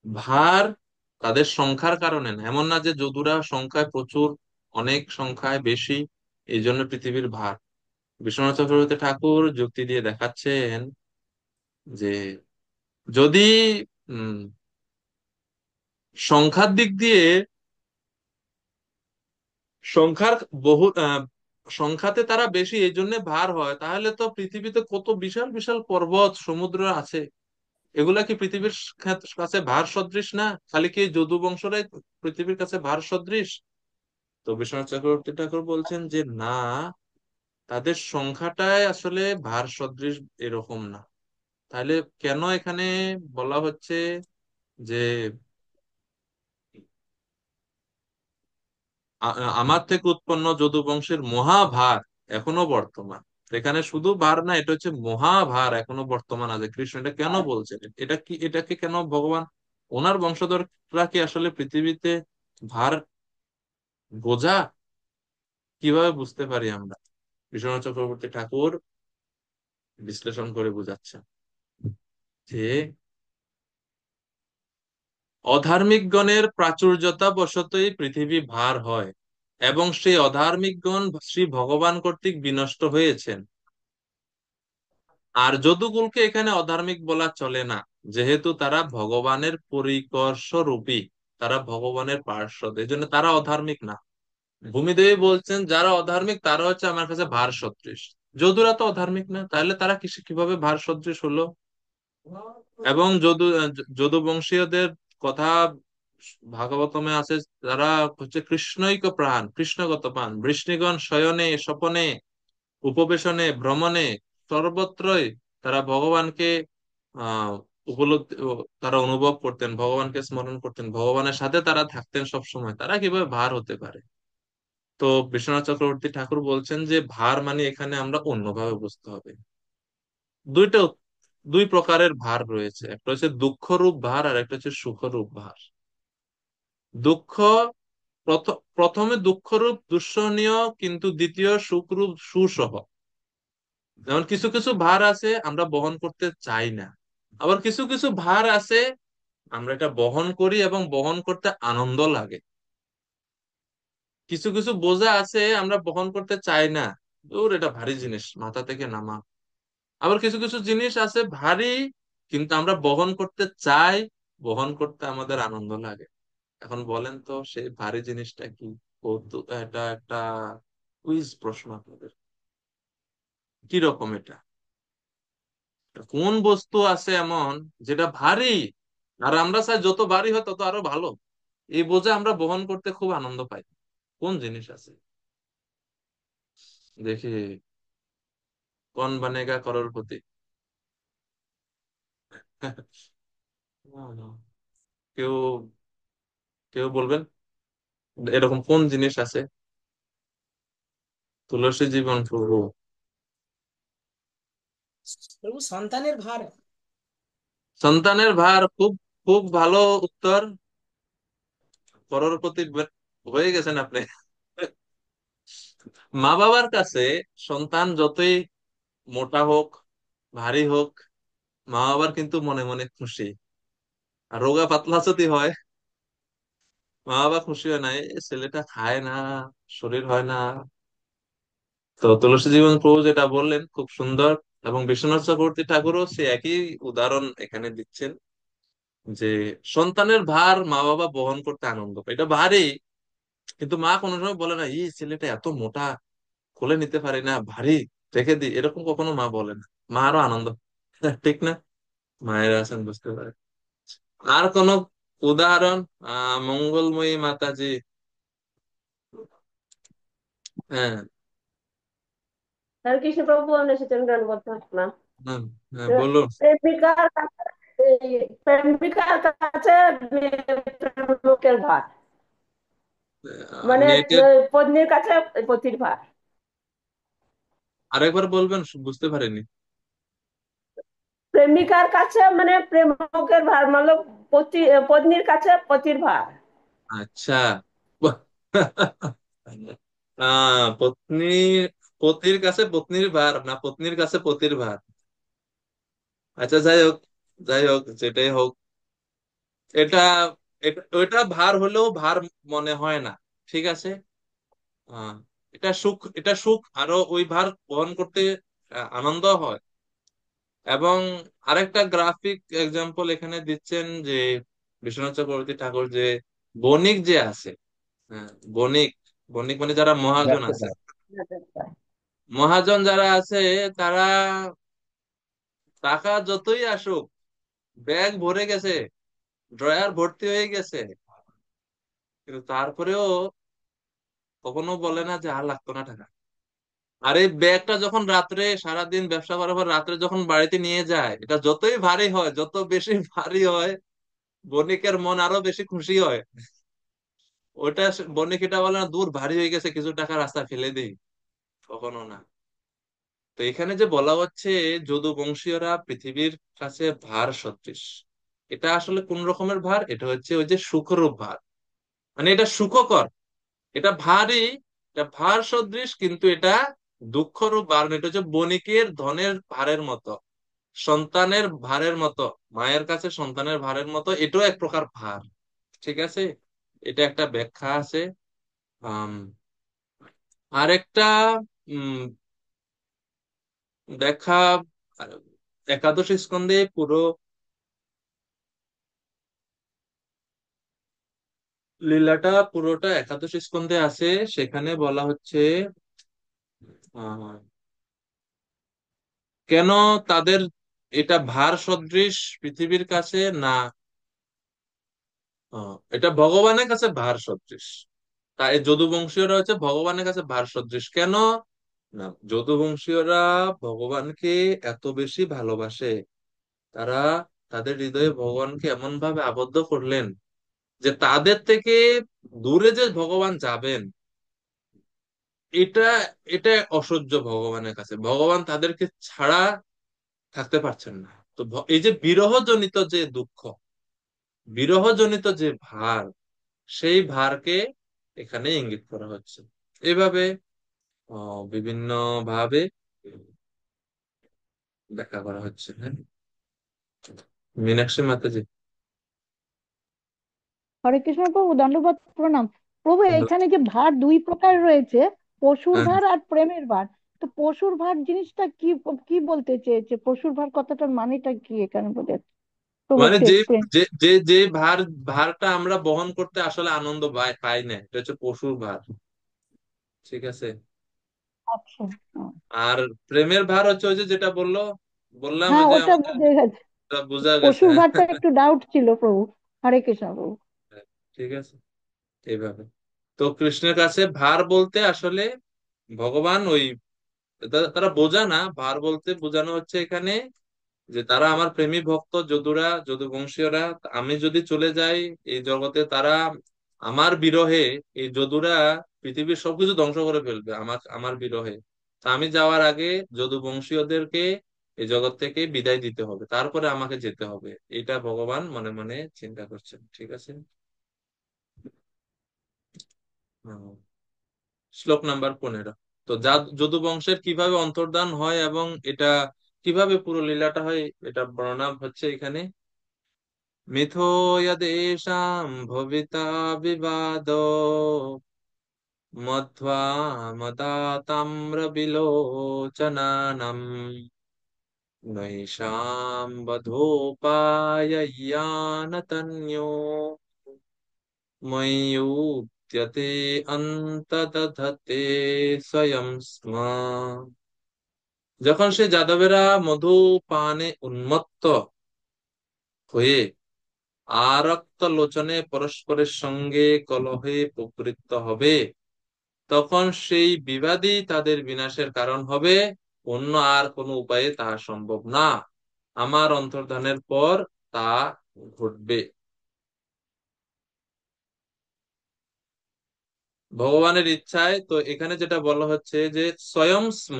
ভার তাদের সংখ্যার কারণে না, এমন না যে যদুরা সংখ্যায় প্রচুর, অনেক সংখ্যায় বেশি, এই জন্য পৃথিবীর ভার। বিশ্বনাথ চক্রবর্তী ঠাকুর যুক্তি দিয়ে দেখাচ্ছেন যে যদি উম সংখ্যার দিক দিয়ে সংখ্যার বহু সংখ্যাতে তারা বেশি, এই জন্য ভার হয়। তাহলে তো পৃথিবীতে কত বিশাল বিশাল পর্বত সমুদ্র আছে, এগুলা কি পৃথিবীর কাছে ভার সদৃশ না? খালি কি যদু বংশরাই পৃথিবীর কাছে ভার সদৃশ? তো বিশ্বনাথ চক্রবর্তী ঠাকুর বলছেন যে না, তাদের সংখ্যাটাই আসলে ভার সদৃশ এরকম না। তাহলে কেন এখানে বলা হচ্ছে যে আমার থেকে উৎপন্ন যদু বংশের মহাভার এখনো বর্তমান? এখানে শুধু ভার না, এটা হচ্ছে মহাভার এখনো বর্তমান আছে। কৃষ্ণ এটা কেন বলছেন? এটা কি, এটাকে কেন ভগবান, ওনার বংশধররা কি আসলে পৃথিবীতে ভার বোঝা? কিভাবে বুঝতে পারি আমরা? বিশ্বনাথ চক্রবর্তী ঠাকুর বিশ্লেষণ করে বোঝাচ্ছেন যে অধার্মিক গণের প্রাচুর্যতা বশতই পৃথিবী ভার হয়, এবং সেই অধার্মিক গণ শ্রী ভগবান কর্তৃক বিনষ্ট হয়েছেন। আর যদুকুলকে এখানে অধার্মিক বলা চলে না, যেহেতু তারা ভগবানের পরিকর্ষ রূপী, তারা ভগবানের পার্শ্বদ, এই জন্য তারা অধার্মিক না। ভূমিদেবী বলছেন যারা অধার্মিক তারা হচ্ছে আমার কাছে ভার সদৃশ। যদুরা তো অধার্মিক না, তাহলে তারা কিভাবে ভার সদৃশ হলো? এবং যদু বংশীয়দের কথা ভাগবতমে আছে, তারা হচ্ছে কৃষ্ণৈক প্রাণ, কৃষ্ণগত প্রাণ। বৃষ্ণিগণ শয়নে স্বপনে উপবেশনে ভ্রমণে সর্বত্রই তারা ভগবানকে আহ উপলব্ধি, তারা অনুভব করতেন, ভগবানকে স্মরণ করতেন, ভগবানের সাথে তারা থাকতেন সব সময়। তারা কিভাবে ভার হতে পারে? তো বিশ্বনাথ চক্রবর্তী ঠাকুর বলছেন যে ভার মানে এখানে আমরা অন্যভাবে বুঝতে হবে। দুইটা, দুই প্রকারের ভার রয়েছে, একটা হচ্ছে দুঃখরূপ ভার আর একটা হচ্ছে সুখরূপ ভার। দুঃখ প্রথমে দুঃখরূপ দুঃসহনীয়, কিন্তু দ্বিতীয় সুখরূপ সুসহ। যেমন কিছু কিছু ভার আছে আমরা বহন করতে চাই না, আবার কিছু কিছু ভার আছে আমরা এটা বহন করি এবং বহন করতে আনন্দ লাগে। কিছু কিছু বোঝা আছে আমরা বহন করতে চাই না, দূর এটা ভারী জিনিস, মাথা থেকে নামা। আবার কিছু কিছু জিনিস আছে ভারী, কিন্তু আমরা বহন করতে চাই, বহন করতে আমাদের আনন্দ লাগে। এখন বলেন তো সেই ভারী জিনিসটা কি? এটা একটা কুইজ প্রশ্ন আপনাদের। কি রকম এটা? কোন বস্তু আছে এমন যেটা ভারী, আর আমরা চাই যত ভারী হয় তত আরো ভালো, এই বোঝা আমরা বহন করতে খুব আনন্দ পাই? কোন জিনিস আছে? দেখি, কন বানেগা করোড়পতি? না, না। কেউ কেউ বলবেন এরকম কোন জিনিস আছে? তুলসী জীবন প্রভু। প্রভু সন্তানের ভার। সন্তানের ভার, খুব খুব ভালো উত্তর। করোড়পতি হয়ে গেছেন আপনি। মা বাবার কাছে সন্তান যতই মোটা হোক, ভারী হোক, মা বাবার কিন্তু মনে মনে খুশি। আর রোগা পাতলা যদি হয়, মা বাবা খুশি হয় না, এ ছেলেটা খায় না, শরীর হয় না। তো তুলসী জীবন প্রভু যেটা বললেন খুব সুন্দর। এবং বিশ্বনাথ চক্রবর্তী ঠাকুরও সে একই উদাহরণ এখানে দিচ্ছেন, যে সন্তানের ভার মা বাবা বহন করতে আনন্দ পায়, এটা ভারী, কিন্তু মা কোনো সময় বলে না এই ছেলেটা এত মোটা, কোলে নিতে পারি না, ভারী, রেখে দিই, এরকম কখনো মা বলে না। মা আরো আনন্দ। ঠিক না? মায়েরা আছেন বুঝতে পারে। আর কোন উদাহরণ? মঙ্গলময়ী মাতাজি। হ্যাঁ। হরে কৃষ্ণ প্রভু এসেছেন গান বলতে না। হ্যাঁ, হ্যাঁ, বলুন। প্রেমিকার কাছে প্রেমিকার কাছে প্রেমিকের ভার, মানে নেটের পত্নীর কাছে পতির ভার। আরেকবার বলবেন, বুঝতে পারিনি। প্রেমিকার কাছে মানে প্রেমকের ভার, মানে পতি, পত্নীর কাছে পতির ভার। আচ্ছা। পত্নী, পতির কাছে পত্নীর ভার না পত্নীর কাছে পতির ভার? আচ্ছা, যাই হোক, যাই হোক, যেটাই হোক, এটা ওইটা ভার হলেও ভার মনে হয় না। ঠিক আছে। আহ এটা সুখ, এটা সুখ, আরো ওই ভার বহন করতে আনন্দ হয়। এবং আরেকটা গ্রাফিক এক্সাম্পল এখানে দিচ্ছেন যে বিশ্বনাথ চক্রবর্তী ঠাকুর যে বণিক যে আছে, হ্যাঁ, বণিক, বণিক মানে যারা মহাজন আছে, ব্যবসা। মহাজন যারা আছে তারা টাকা যতই আসুক, ব্যাগ ভরে গেছে, ড্রয়ার ভর্তি হয়ে গেছে, কিন্তু তারপরেও কখনো বলে না যে আর লাগতো না টাকা। আর এই ব্যাগটা যখন রাত্রে সারাদিন ব্যবসা করার পর রাত্রে যখন বাড়িতে নিয়ে যায়, এটা যতই ভারী হয়, যত বেশি ভারী হয়, বণিকের মন আরো বেশি খুশি হয়। ওটা বণিক এটা বলে না, দূর ভারী হয়ে গেছে, কিছু টাকা রাস্তা ফেলে দিই, কখনো না। তো এখানে যে বলা হচ্ছে যদু বংশীয়রা পৃথিবীর কাছে ভার সদৃশ, এটা আসলে কোন রকমের ভার? এটা হচ্ছে ওই যে সুখরূপ ভার, মানে এটা সুখকর, এটা ভারী, এটা ভার সদৃশ, কিন্তু এটা দুঃখরূপ ভার না। এটা হচ্ছে বণিকের ধনের ভারের মতো, সন্তানের ভারের মতো, মায়ের কাছে সন্তানের ভারের মতো, এটাও এক প্রকার ভার। ঠিক আছে, এটা একটা ব্যাখ্যা আছে। আম, আরেকটা উম ব্যাখ্যা, একাদশ স্কন্ধে পুরো লীলাটা পুরোটা একাদশ স্কন্ধে আছে। সেখানে বলা হচ্ছে আহ, কেন তাদের এটা ভার সদৃশ পৃথিবীর কাছে না, এটা ভগবানের কাছে ভার সদৃশ। তাই যদুবংশীয়রা হচ্ছে ভগবানের কাছে ভার সদৃশ কেন? না, যদুবংশীয়রা ভগবানকে এত বেশি ভালোবাসে, তারা তাদের হৃদয়ে ভগবানকে এমন ভাবে আবদ্ধ করলেন যে তাদের থেকে দূরে যে ভগবান যাবেন, এটা এটা অসহ্য ভগবানের কাছে। ভগবান তাদেরকে ছাড়া থাকতে পারছেন না। তো এই যে বিরহজনিত যে দুঃখ, বিরহজনিত যে ভার, সেই ভারকে এখানে ইঙ্গিত করা হচ্ছে। এভাবে বিভিন্ন ভাবে ব্যাখ্যা করা হচ্ছে। হ্যাঁ, মীনাক্ষী মাতাজি। হরে কৃষ্ণ প্রভু, দণ্ডবত প্রণাম। প্রভু, ধন্যবাদ। এখানে যে ভার দুই প্রকার রয়েছে, পশুর হ্যাঁ, ভার আর প্রেমের ভার। তো পশুর ভার জিনিসটা কি, কি বলতে চেয়েছে? পশুর ভার কথাটার মানেটা কি এখানে বোঝাচ্ছে? প্রভু মানে একটু যে এক্সপ্লেন। যে যে যে ভারটা আমরা বহন করতে আসলে আনন্দ পাই পাই না, এটা হচ্ছে পশুর ভার। ঠিক আছে। আচ্ছা। হ্যাঁ, আর প্রেমের ভার হচ্ছে ওই যে যেটা বললাম, ওই হ্যাঁ, যে ওটা আমাদের বুঝে গেছে। বোঝা গেছে। পশুর ভারটা একটু ডাউট ছিল প্রভু। হরে কৃষ্ণ প্রভু। ঠিক আছে, এইভাবে। তো কৃষ্ণের কাছে ভার বলতে আসলে ভগবান ওই তারা বোঝা না, ভার বলতে বোঝানো হচ্ছে এখানে যে তারা আমার প্রেমী ভক্ত, যদুরা, যদুবংশীয়রা। আমি যদি চলে যাই এই জগতে, তারা আমার বিরহে, এই যদুরা পৃথিবীর সবকিছু ধ্বংস করে ফেলবে আমার আমার বিরহে। তা আমি যাওয়ার আগে যদুবংশীয়দেরকে এই জগৎ থেকে বিদায় দিতে হবে, তারপরে আমাকে যেতে হবে। এটা ভগবান মনে মনে চিন্তা করছেন। ঠিক আছে। হুম। শ্লোক নাম্বার 15। তো যদু বংশের কিভাবে অন্তর্ধান হয় এবং এটা কিভাবে পুরো লীলাটা হয়, এটা বর্ণনা হচ্ছে এখানে। মিথো যদেষাং ভবিতা বিবাদো মধ্বা মদা তাম্র বিলোচনানম নৈষাম বধোপায়য়ানতন্যো ময়ূদ্যতে অন্তদধতে স্বয়ং স্ম। যখন সে যাদবেরা মধু পানে উন্মত্ত হয়ে আরক্ত লোচনে পরস্পরের সঙ্গে কলহে প্রবৃত্ত হবে, তখন সেই বিবাদই তাদের বিনাশের কারণ হবে। অন্য আর কোনো উপায়ে তা সম্ভব না। আমার অন্তর্ধানের পর তা ঘটবে। ভগবানের ইচ্ছায়। তো এখানে যেটা বলা হচ্ছে যে স্বয়ং স্ম,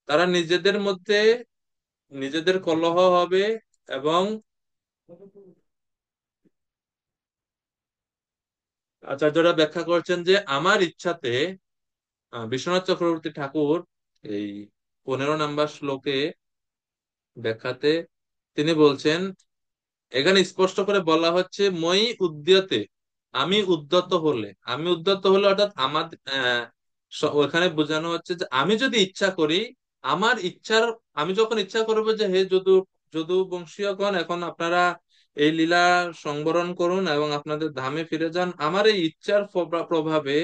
তারা নিজেদের মধ্যে নিজেদের কলহ হবে, এবং আচার্যরা ব্যাখ্যা করছেন যে আমার ইচ্ছাতে, বিশ্বনাথ চক্রবর্তী ঠাকুর এই 15 নম্বর শ্লোকে ব্যাখ্যাতে তিনি বলছেন, এখানে স্পষ্ট করে বলা হচ্ছে মই উদ্যতে, আমি উদ্যত হলে, আমি উদ্যত হলে অর্থাৎ আমার ওখানে বোঝানো হচ্ছে যে আমি যদি ইচ্ছা করি, আমার ইচ্ছার, আমি যখন ইচ্ছা করবো যে হে যদু, যদু বংশীয়গণ, এখন আপনারা এই লীলা সংবরণ করুন এবং আপনাদের ধামে ফিরে যান। আমার এই ইচ্ছার প্রভাবে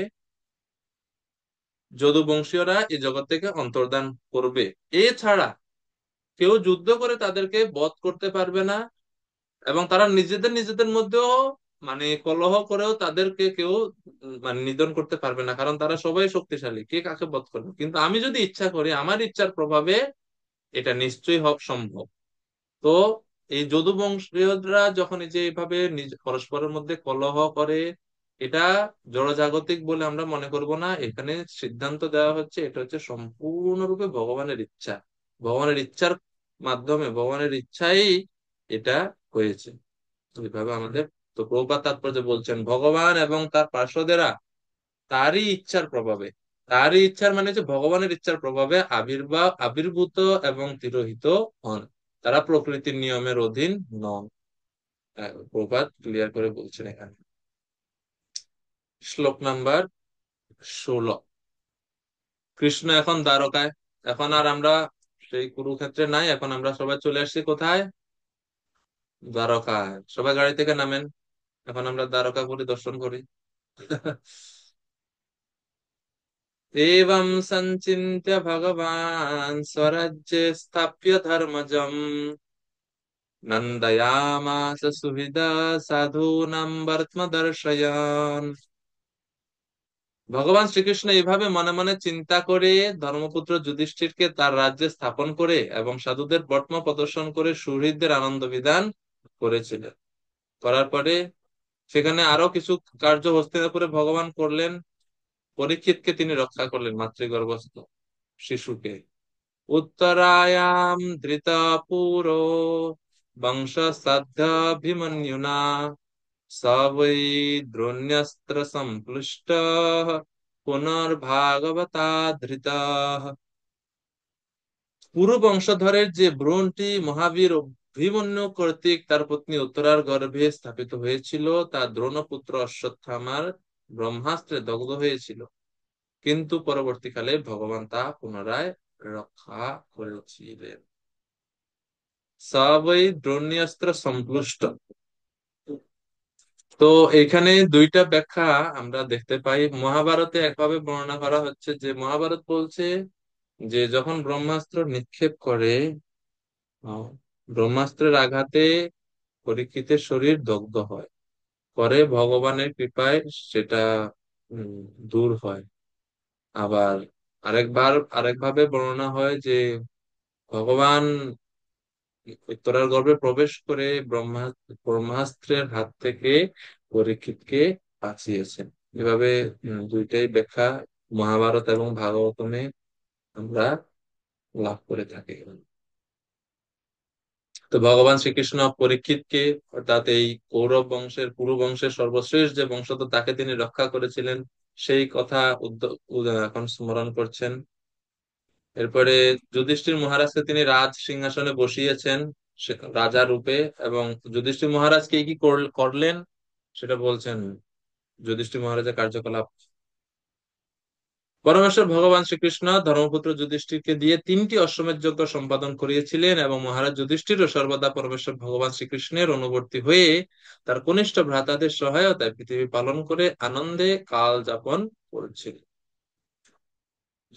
যদুবংশীয়রা এই জগৎ থেকে অন্তর্ধান করবে। এছাড়া কেউ যুদ্ধ করে তাদেরকে বধ করতে পারবে না, এবং তারা নিজেদের নিজেদের মধ্যেও মানে কলহ করেও তাদেরকে কেউ মানে নিধন করতে পারবে না, কারণ তারা সবাই শক্তিশালী, কে কাকে বধ করবে। কিন্তু আমি যদি ইচ্ছা করি, আমার ইচ্ছার প্রভাবে এটা নিশ্চয়ই সম্ভব। তো এই যদুবংশীয়রা যখন এই যে এইভাবে নিজ পরস্পরের মধ্যে কলহ করে, এটা জড়জাগতিক বলে আমরা মনে করব না। এখানে সিদ্ধান্ত দেওয়া হচ্ছে এটা হচ্ছে সম্পূর্ণরূপে ভগবানের ইচ্ছা। ভগবানের ইচ্ছার মাধ্যমে, ভগবানের ইচ্ছাই এটা হয়েছে এইভাবে আমাদের। তো প্রভুপাদ তাৎপর্য বলছেন ভগবান এবং তার পার্শ্বদেরা তারই ইচ্ছার প্রভাবে, তারই ইচ্ছার মানে যে ভগবানের ইচ্ছার প্রভাবে আবির্ভূত এবং তিরোহিত হন। তারা প্রকৃতির নিয়মের অধীন নন। প্রভাত ক্লিয়ার করে বলছেন এখানে। শ্লোক নাম্বার 16। কৃষ্ণ এখন দ্বারকায়। এখন আর আমরা সেই কুরুক্ষেত্রে নাই, এখন আমরা সবাই চলে আসছি কোথায়? দ্বারকায়। সবাই গাড়ি থেকে নামেন, এখন আমরা দ্বারকা পরিদর্শন করি। एवं संचिन्त्य भगवान् स्वराज्ये स्थाप्य धर्मजम् नन्दयामास सुहृदा साधूनां वर्त्म दर्शयान्। ভগবান শ্রীকৃষ্ণ এইভাবে মনে মনে চিন্তা করে ধর্মপুত্র যুধিষ্ঠিরকে তার রাজ্যে স্থাপন করে এবং সাধুদের বর্ত্ম প্রদর্শন করে সুহৃদদের আনন্দ বিধান করেছিলেন। করার পরে সেখানে আরো কিছু কার্য হস্তিনাপুরে ভগবান করলেন। পরীক্ষিতকে তিনি রক্ষা করলেন, মাতৃগর্ভস্থ শিশুকে। उत्तरायां धृतपूरो वंशसद्भिमन्युना स वै द्रोण्यस्त्र संप्लुष्टः पुनर्भागवता धृतः। পুরু বংশধরের যে ভ্রূণটি মহাবীর অভিমন্যু কর্তৃক তার পত্নী উত্তরার গর্ভে স্থাপিত হয়েছিল, তা দ্রোণপুত্র অশ্বত্থামার ব্রহ্মাস্ত্রে দগ্ধ হয়েছিল, কিন্তু পরবর্তীকালে ভগবান তা পুনরায় রক্ষা করেছিলেন। সবই দ্রোণীয়াস্ত্র সম্প্লুষ্ট। তো এখানে দুইটা ব্যাখ্যা আমরা দেখতে পাই। মহাভারতে একভাবে বর্ণনা করা হচ্ছে যে মহাভারত বলছে যে যখন ব্রহ্মাস্ত্র নিক্ষেপ করে, আহ, ব্রহ্মাস্ত্রের আঘাতে পরীক্ষিতের শরীর দগ্ধ হয়, পরে ভগবানের কৃপায় সেটা উম, দূর হয়। আবার আরেকভাবে বর্ণনা হয় যে ভগবান উত্তরার গর্ভে প্রবেশ করে ব্রহ্মাস্ত্রের হাত থেকে পরীক্ষিতকে বাঁচিয়েছেন। এভাবে দুইটাই ব্যাখ্যা মহাভারত এবং ভাগবতমে আমরা লাভ করে থাকি। তো ভগবান শ্রীকৃষ্ণ পরীক্ষিতকে, অর্থাৎ এই কৌরব বংশের, পুরু বংশের সর্বশ্রেষ্ঠ যে বংশধর, তাকে তিনি রক্ষা করেছিলেন, সেই কথা এখন স্মরণ করছেন। এরপরে যুধিষ্ঠির মহারাজকে তিনি রাজ সিংহাসনে বসিয়েছেন রাজা রূপে, এবং যুধিষ্ঠির মহারাজ কি কি করলেন সেটা বলছেন যুধিষ্ঠির মহারাজের কার্যকলাপ। পরমেশ্বর ভগবান শ্রীকৃষ্ণ ধর্মপুত্র যুধিষ্ঠিরকে দিয়ে 3টি অশ্বমেধ যজ্ঞ সম্পাদন করিয়েছিলেন, এবং মহারাজ যুধিষ্ঠিরও সর্বদা পরমেশ্বর ভগবান শ্রীকৃষ্ণের অনুবর্তী হয়ে তার কনিষ্ঠ ভ্রাতাদের সহায়তায় পৃথিবী পালন করে আনন্দে কাল যাপন করেছিলেন।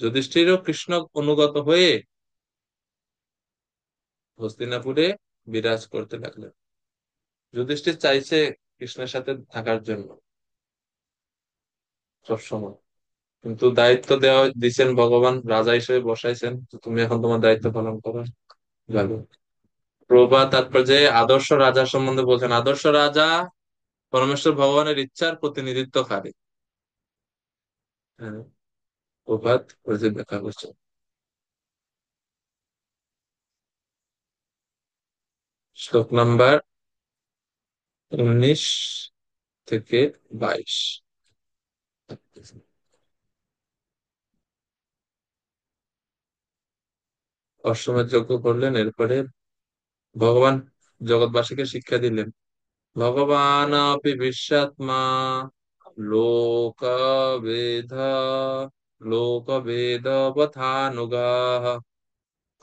যুধিষ্ঠিরও কৃষ্ণ অনুগত হয়ে হস্তিনাপুরে বিরাজ করতে লাগলেন। যুধিষ্ঠির চাইছে কৃষ্ণের সাথে থাকার জন্য সবসময়, কিন্তু দায়িত্ব দেওয়া দিচ্ছেন ভগবান, রাজা হিসেবে বসাইছেন, তো তুমি এখন তোমার দায়িত্ব পালন করো। ভালো। প্রভুপাদ তাৎপর্যে আদর্শ রাজা সম্বন্ধে বলছেন, আদর্শ রাজা পরমেশ্বর ভগবানের ইচ্ছার প্রতিনিধিত্বকারী। হ্যাঁ, প্রভুপাদ ব্যাখ্যা করছেন। শ্লোক নাম্বার 19 থেকে 22। অশ্বমেধ যজ্ঞ করলেন, এরপরে ভগবান জগৎবাসীকে শিক্ষা দিলেন। ভগবান আপি বিশ্বাত্মা লোকবেদ লোকবেদবথানুগাঃ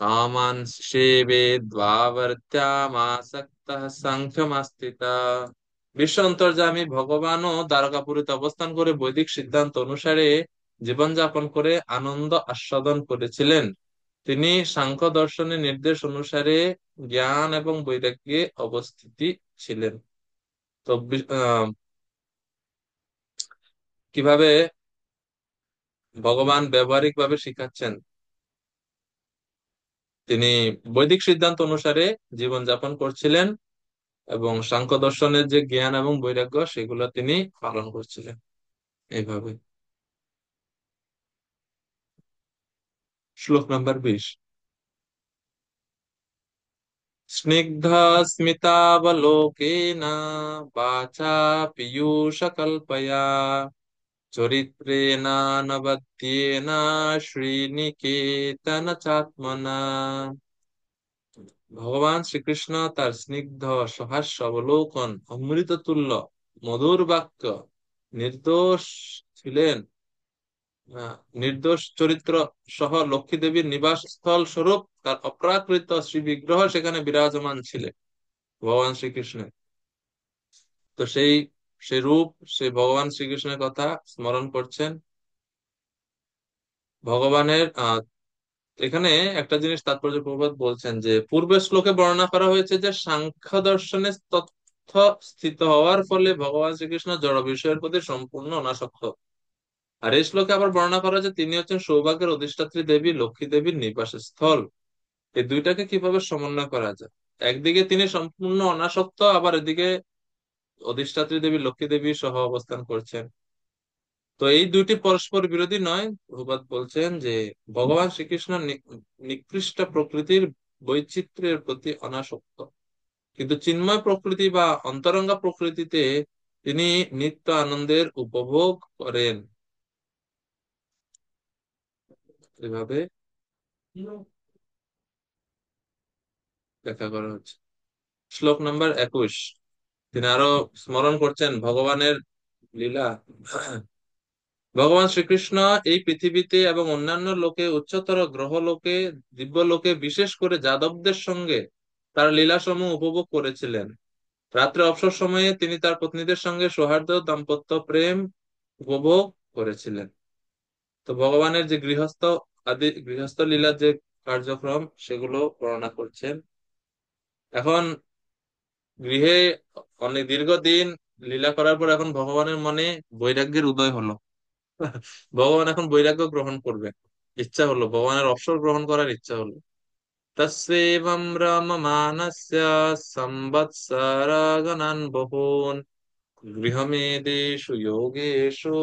কামাन् সেবেদ্ভাবর্ত্যামাসক্ত তাহা সাংখ্যমাস্তি তা বিশ্ব অন্তর্যামী ভগবানও দ্বারকাপুরীতে অবস্থান করে বৈদিক সিদ্ধান্ত অনুসারে জীবনযাপন করে আনন্দ আস্বাদন করেছিলেন। তিনি সাংখ্য দর্শনের নির্দেশ অনুসারে জ্ঞান এবং বৈরাগ্যে অবস্থিতি ছিলেন। তো কিভাবে ভগবান ব্যবহারিক ভাবে শিখাচ্ছেন, তিনি বৈদিক সিদ্ধান্ত অনুসারে জীবনযাপন করছিলেন এবং সাংখ্য দর্শনের যে জ্ঞান এবং বৈরাগ্য সেগুলো তিনি পালন করছিলেন এইভাবে। শ্লোক নাম্বার 20। স্নিগ্ধ স্মিতাবলোকেন বাচা পীযূষকল্পয়া চরিত্রেণ নবদ্যেন শ্রীনিকেতন চাত্মনা। ভগবান শ্রীকৃষ্ণ তার স্নিগ্ধ সহাস্য অবলোকন, অমৃত তুল্য মধুর বাক্য, নির্দোষ ছিলেন, নির্দোষ চরিত্র সহ লক্ষ্মী দেবীর নিবাস স্থল স্বরূপ তার অপ্রাকৃত শ্রী বিগ্রহ সেখানে বিরাজমান ছিলেন ভগবান শ্রীকৃষ্ণের। তো সেই রূপ, সেই ভগবান শ্রীকৃষ্ণের কথা স্মরণ করছেন। ভগবানের এখানে একটা জিনিস তাৎপর্য প্রভাত বলছেন যে পূর্বের শ্লোকে বর্ণনা করা হয়েছে যে সাংখ্য দর্শনের তথ্য স্থিত হওয়ার ফলে ভগবান শ্রীকৃষ্ণ জড় বিষয়ের প্রতি সম্পূর্ণ অনাসক্ত। আর এই শ্লোকে আবার বর্ণনা করা যে তিনি হচ্ছেন সৌভাগ্যের অধিষ্ঠাত্রী দেবী লক্ষ্মী দেবীর নিবাস স্থল। এই দুইটাকে কিভাবে সমন্বয় করা যায়? একদিকে তিনি সম্পূর্ণ অনাসক্ত, আবার এদিকে অধিষ্ঠাত্রী দেবী লক্ষ্মী দেবী সহ অবস্থান করছেন। তো এই দুইটি পরস্পর বিরোধী নয়। প্রভুপাদ বলছেন যে ভগবান শ্রীকৃষ্ণ নিকৃষ্ট প্রকৃতির বৈচিত্র্যের প্রতি অনাসক্ত, কিন্তু চিন্ময় প্রকৃতি বা অন্তরঙ্গা প্রকৃতিতে তিনি নিত্য আনন্দের উপভোগ করেন। এভাবে ব্যাখ্যা করা হচ্ছে। শ্লোক নাম্বার 21। তিনি আরো স্মরণ করছেন ভগবানের লীলা। ভগবান শ্রীকৃষ্ণ এই পৃথিবীতে এবং অন্যান্য লোকে, উচ্চতর গ্রহ লোকে, দিব্য লোকে, বিশেষ করে যাদবদের সঙ্গে তার লীলাসমূহ উপভোগ করেছিলেন। রাত্রে অবসর সময়ে তিনি তার পত্নীদের সঙ্গে সৌহার্দ্য দাম্পত্য প্রেম উপভোগ করেছিলেন। তো ভগবানের যে গৃহস্থ লীলার যে কার্যক্রম সেগুলো বর্ণনা করছেন। এখন গৃহে অনেক দীর্ঘদিন লীলা করার পর এখন ভগবানের মনে বৈরাগ্যের উদয় হলো। ভগবান এখন বৈরাগ্য গ্রহণ করবে, ইচ্ছা হলো, ভগবানের অবসর গ্রহণ করার ইচ্ছা হলো। তস্যেবং রমমানস্য সংবৎসরাগণান বহূন গৃহমেদেষু যোগেষু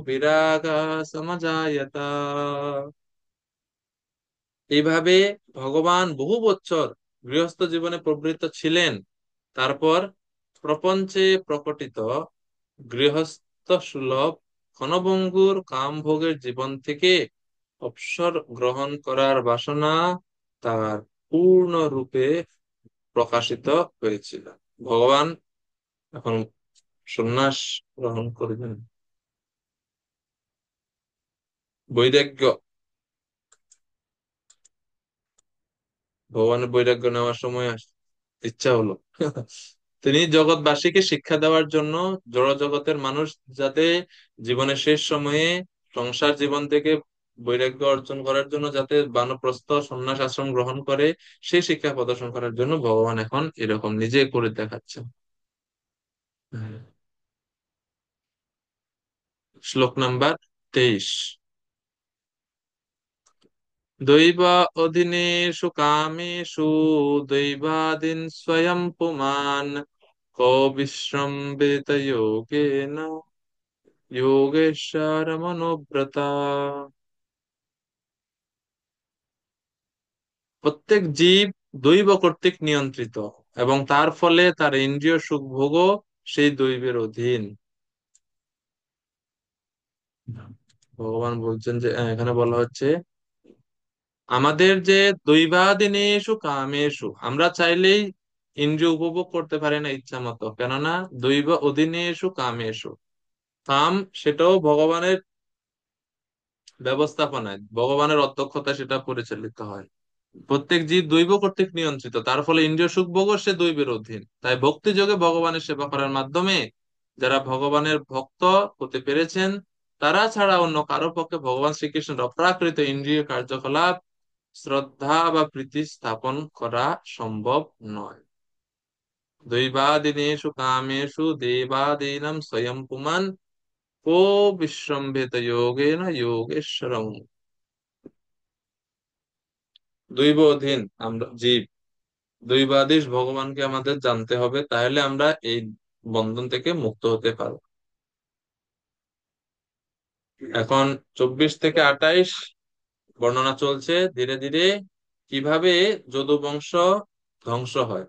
বিরাগ সমজায়ত। এইভাবে ভগবান বহু বছর গৃহস্থ জীবনে প্রবৃত্ত ছিলেন। তারপর প্রপঞ্চে প্রকটিত গৃহস্থ সুলভ ক্ষণভঙ্গুর কামভোগের জীবন থেকে অবসর গ্রহণ করার বাসনা তার পূর্ণ রূপে প্রকাশিত হয়েছিল। ভগবান এখন সন্ন্যাস গ্রহণ করবেন, বৈরাগ্য, ভগবানের বৈরাগ্য নেওয়ার সময় ইচ্ছা হলো। তিনি জগৎবাসীকে শিক্ষা দেওয়ার জন্য, জড় জগতের মানুষ যাতে জীবনের শেষ সময়ে সংসার জীবন থেকে বৈরাগ্য অর্জন করার জন্য যাতে বানপ্রস্থ সন্ন্যাস আশ্রম গ্রহণ করে, সেই শিক্ষা প্রদর্শন করার জন্য ভগবান এখন এরকম নিজে করে দেখাচ্ছেন। শ্লোক নাম্বার 23। দৈব অধীনেষু কামেষু দৈবাদিন স্বয়ং পুমান কো বিশ্রম্বেত যোগেন যোগেশ্বর মনোব্রতা। প্রত্যেক জীব দৈব কর্তৃক নিয়ন্ত্রিত এবং তার ফলে তার ইন্দ্রিয় সুখ ভোগও সেই দৈবের অধীন। ভগবান বলছেন যে এখানে বলা হচ্ছে আমাদের যে দৈবাদিনেষু কামেষু, আমরা চাইলেই ইন্দ্রিয় উপভোগ করতে পারি না ইচ্ছা মতো, কেননা দৈব অধীনেষু কামেষু, কাম সেটাও ভগবানের ব্যবস্থাপনায়, ভগবানের অধ্যক্ষতায় সেটা পরিচালিত হয়। প্রত্যেক জীব দৈব কর্তৃক নিয়ন্ত্রিত, তার ফলে ইন্দ্রিয় সুখ ভোগও সে দৈবের অধীন। তাই ভক্তি যোগে ভগবানের সেবা করার মাধ্যমে যারা ভগবানের ভক্ত হতে পেরেছেন, তারা ছাড়া অন্য কারো পক্ষে ভগবান শ্রীকৃষ্ণের অপ্রাকৃত ইন্দ্রিয় কার্যকলাপ শ্রদ্ধা বা প্রীতি স্থাপন করা সম্ভব নয়। দৈবাদিনেষু কামেষু দেবাদীনাং স্বয়ং পুমান কো বিশ্রম্ভেত যোগেন যোগেশ্বরম। দৈব অধীন আমরা জীব, দৈবাদেশ ভগবানকে আমাদের জানতে হবে, তাহলে আমরা এই বন্ধন থেকে মুক্ত হতে পারবো। এখন 24 থেকে 28 বর্ণনা চলছে ধীরে ধীরে কিভাবে যদু বংশ ধ্বংস হয়।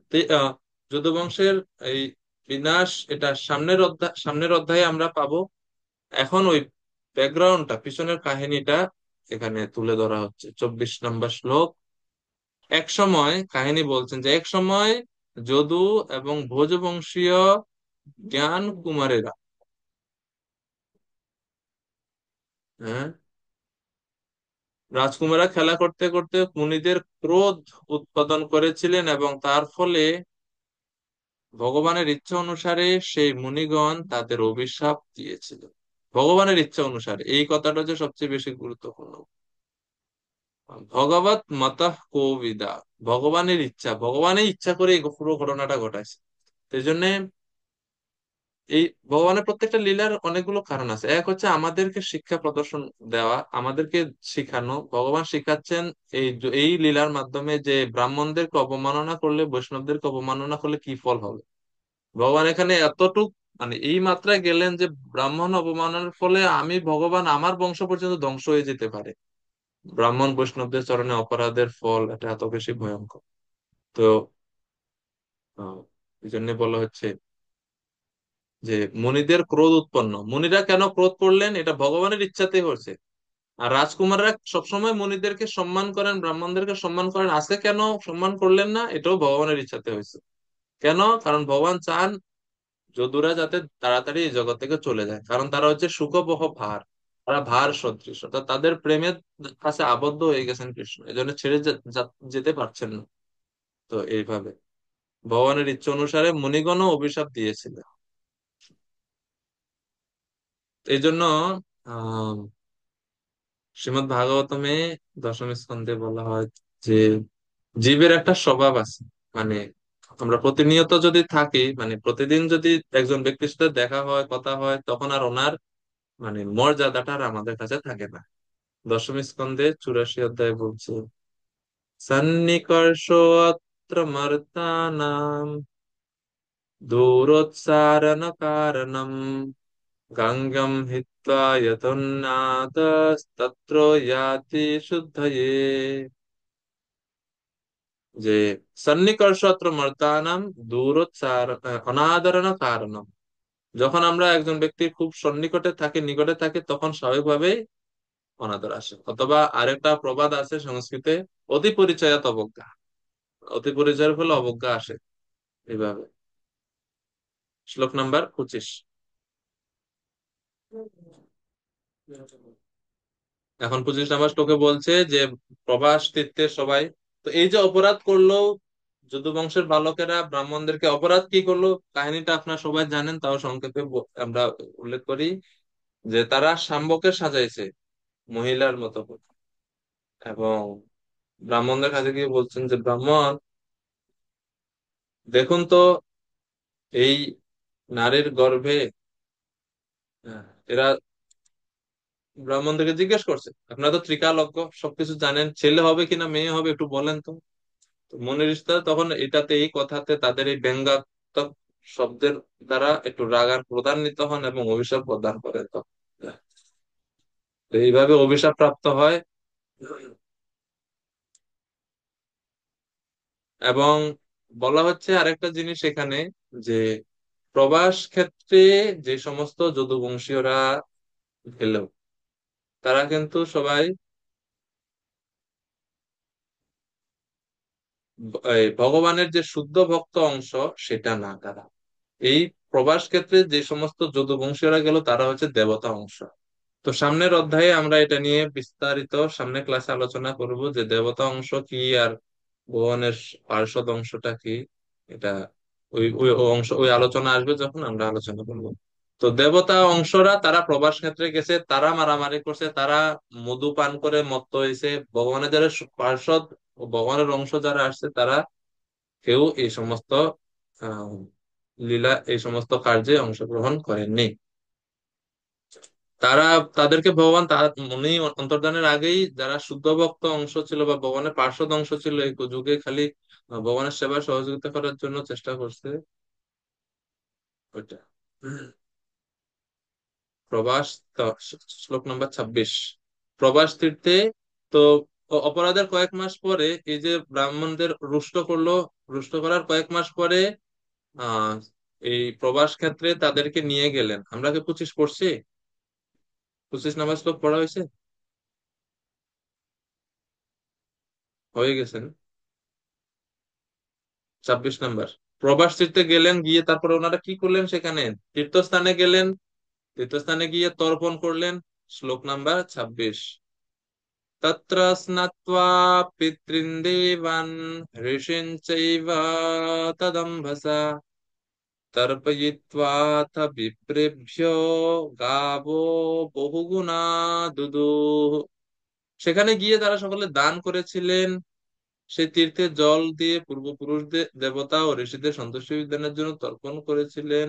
যদু বংশের এই বিনাশ এটা সামনের অধ্যায়ে আমরা পাবো। এখন ওই ব্যাকগ্রাউন্ডটা, পিছনের কাহিনীটা এখানে তুলে ধরা হচ্ছে। 24 নম্বর শ্লোক। এক সময় কাহিনী বলছেন যে এক সময় যদু এবং ভোজবংশীয় জ্ঞান কুমারেরা, হ্যাঁ, রাজকুমাররা খেলা করতে করতে মুনিদের ক্রোধ উৎপাদন করেছিলেন এবং তার ফলে ভগবানের ইচ্ছা অনুসারে সেই মুনিগণ তাদের অভিশাপ দিয়েছিল। ভগবানের ইচ্ছা অনুসারে, এই কথাটা হচ্ছে সবচেয়ে বেশি গুরুত্বপূর্ণ। ভগবত মতঃ কোবিদা, ভগবানের ইচ্ছা, ভগবানের ইচ্ছা করে এই পুরো ঘটনাটা ঘটাইছে। এই জন্য এই ভগবানের প্রত্যেকটা লীলার অনেকগুলো কারণ আছে। এক হচ্ছে আমাদেরকে শিক্ষা প্রদর্শন দেওয়া, আমাদেরকে শিখানো। ভগবান শিখাচ্ছেন এই লীলার মাধ্যমে যে ব্রাহ্মণদেরকে অবমাননা করলে, বৈষ্ণবদেরকে অবমাননা করলে কি ফল হবে। ভগবান এখানে এতটুক মানে এই মাত্রায় গেলেন যে ব্রাহ্মণ অবমাননার ফলে আমি ভগবান আমার বংশ পর্যন্ত ধ্বংস হয়ে যেতে পারে। ব্রাহ্মণ বৈষ্ণবদের চরণে অপরাধের ফল এটা এত বেশি ভয়ঙ্কর। তো এই জন্য বলা হচ্ছে যে মুনিদের ক্রোধ উৎপন্ন, মুনিরা কেন ক্রোধ করলেন, এটা ভগবানের ইচ্ছাতেই হচ্ছে। আর রাজকুমাররা সবসময় মুনিদেরকে সম্মান করেন, ব্রাহ্মণদেরকে সম্মান করেন, আজকে কেন সম্মান করলেন না, এটাও ভগবানের ইচ্ছাতে হয়েছে। কেন? কারণ ভগবান চান যদুরা যাতে তাড়াতাড়ি এই জগৎ থেকে চলে যায়, কারণ তারা হচ্ছে সুখবহ ভার, তারা ভার সদৃশ, অর্থাৎ তাদের প্রেমের কাছে আবদ্ধ হয়ে গেছেন কৃষ্ণ, এই জন্য ছেড়ে যেতে পারছেন না। তো এইভাবে ভগবানের ইচ্ছা অনুসারে মুনিগণও অভিশাপ দিয়েছিল। এই জন্য আহ শ্রীমদ্ ভাগবতমে দশম স্কন্ধে বলা হয় যে জীবের একটা স্বভাব আছে, মানে আমরা প্রতিনিয়ত যদি থাকি, মানে প্রতিদিন যদি একজন ব্যক্তির সাথে দেখা হয়, কথা হয়, তখন আর ওনার মানে মর্যাদাটা আর আমাদের কাছে থাকে না। দশম স্কন্ধে 84 অধ্যায় বলছে সন্নিকর্ষোऽত্র মর্তানাম দূরোৎসারণ কারণম গঙ্গম হিত্বা যতন্নাথস্তত্র ইয়াতি শুদ্ধয়ে। যে সন্নিকর্ষত্র মর্তানাম দূরোৎসার অনাদরণ কারণম, যখন আমরা একজন ব্যক্তির খুব সন্নিকটে থাকি, নিকটে থাকি, তখন স্বাভাবিকভাবেই অনাদর আসে। অথবা আরেকটা প্রবাদ আছে সংস্কৃতে, অতি পরিচয়াত অবজ্ঞা, অতি পরিচয়ের ফলে অবজ্ঞা আসে। এইভাবে। শ্লোক নাম্বার 25। এখন 25 নম্বর শ্লোকে বলছে যে প্রভাস তীর্থের সবাই, তো এই যে অপরাধ করলো যদু বংশের বালকেরা ব্রাহ্মণদেরকে, অপরাধ কি করলো কাহিনীটা আপনারা সবাই জানেন, তাও সংক্ষেপে আমরা উল্লেখ করি যে তারা শাম্বকে সাজাইছে মহিলার মতো করে, এবং ব্রাহ্মণদের কাছে গিয়ে বলছেন যে ব্রাহ্মণ দেখুন তো এই নারীর গর্ভে, এরা ব্রাহ্মণদেরকে জিজ্ঞেস করছে আপনারা তো ত্রিকালজ্ঞ, সবকিছু জানেন, ছেলে হবে কিনা মেয়ে হবে একটু বলেন তো। তো মনির ঋষিরা তখন এটাতে, এই কথাতে তাদের এই ব্যঙ্গাত্মক শব্দের দ্বারা একটু রাগার প্রদান্বিত হন এবং অভিশাপ প্রদান করেন। তো তো এইভাবে অভিশাপ প্রাপ্ত হয়। এবং বলা হচ্ছে আরেকটা জিনিস এখানে, যে প্রবাস ক্ষেত্রে যে সমস্ত যদুবংশীয়রা গেল, তারা কিন্তু সবাই এই ভগবানের যে শুদ্ধ ভক্ত অংশ সেটা না। তারা এই প্রবাস ক্ষেত্রে যে সমস্ত যদুবংশীয়রা গেল তারা হচ্ছে দেবতা অংশ। তো সামনের অধ্যায়ে আমরা এটা নিয়ে বিস্তারিত সামনে ক্লাসে আলোচনা করব যে দেবতা অংশ কি আর ভগবানের পার্ষদ অংশটা কি। এটা ওই ওই ওই অংশ ওই আলোচনা আসবে যখন আমরা আলোচনা করব। তো দেবতা অংশরা তারা প্রভাস ক্ষেত্রে গেছে, তারা মারামারি করছে, তারা মধু পান করে মত্ত হয়েছে। ভগবানের যারা পার্ষদ ও ভগবানের অংশ যারা আসছে তারা কেউ এই সমস্ত আহ লীলা এই সমস্ত কার্যে অংশগ্রহণ করেননি। তারা তাদেরকে ভগবান তার উনি অন্তর্ধানের আগেই যারা শুদ্ধ ভক্ত অংশ ছিল বা ভগবানের পার্শ্বদ অংশ ছিল এই যুগে খালি ভগবানের সেবা সহযোগিতা করার জন্য চেষ্টা করছে। ওইটা প্রবাস শ্লোক নাম্বার 26। প্রবাস তীর্থে তো অপরাধের কয়েক মাস পরে এই যে ব্রাহ্মণদের রুষ্ট করলো, রুষ্ট করার কয়েক মাস পরে আহ এই প্রবাস ক্ষেত্রে তাদেরকে নিয়ে গেলেন। আমরা কি 25 পড়ছি? 25 নাম্বার শ্লোক পড়া হয়েছে? হয়ে গেছেন। 26 নাম্বার প্রবাস তীর্থে গেলেন, গিয়ে তারপরে ওনারা কি করলেন সেখানে তীর্থস্থানে গেলেন, তীর্থস্থানে গিয়ে তর্পণ করলেন। শ্লোক নাম্বার 26। তত্র স্নাত্বা পিতৃন দেবান ঋষিন চৈব তদম্ভসা তর্পয়িত্বাথ বিপ্রেভ্যো গাবো বহুগুণা দুদুঃ। সেখানে গিয়ে তারা সকলে দান করেছিলেন, সেই তীর্থে জল দিয়ে পূর্বপুরুষদের দেবতা ও ঋষিদের সন্তুষ্টি বিধানের জন্য তর্পণ করেছিলেন।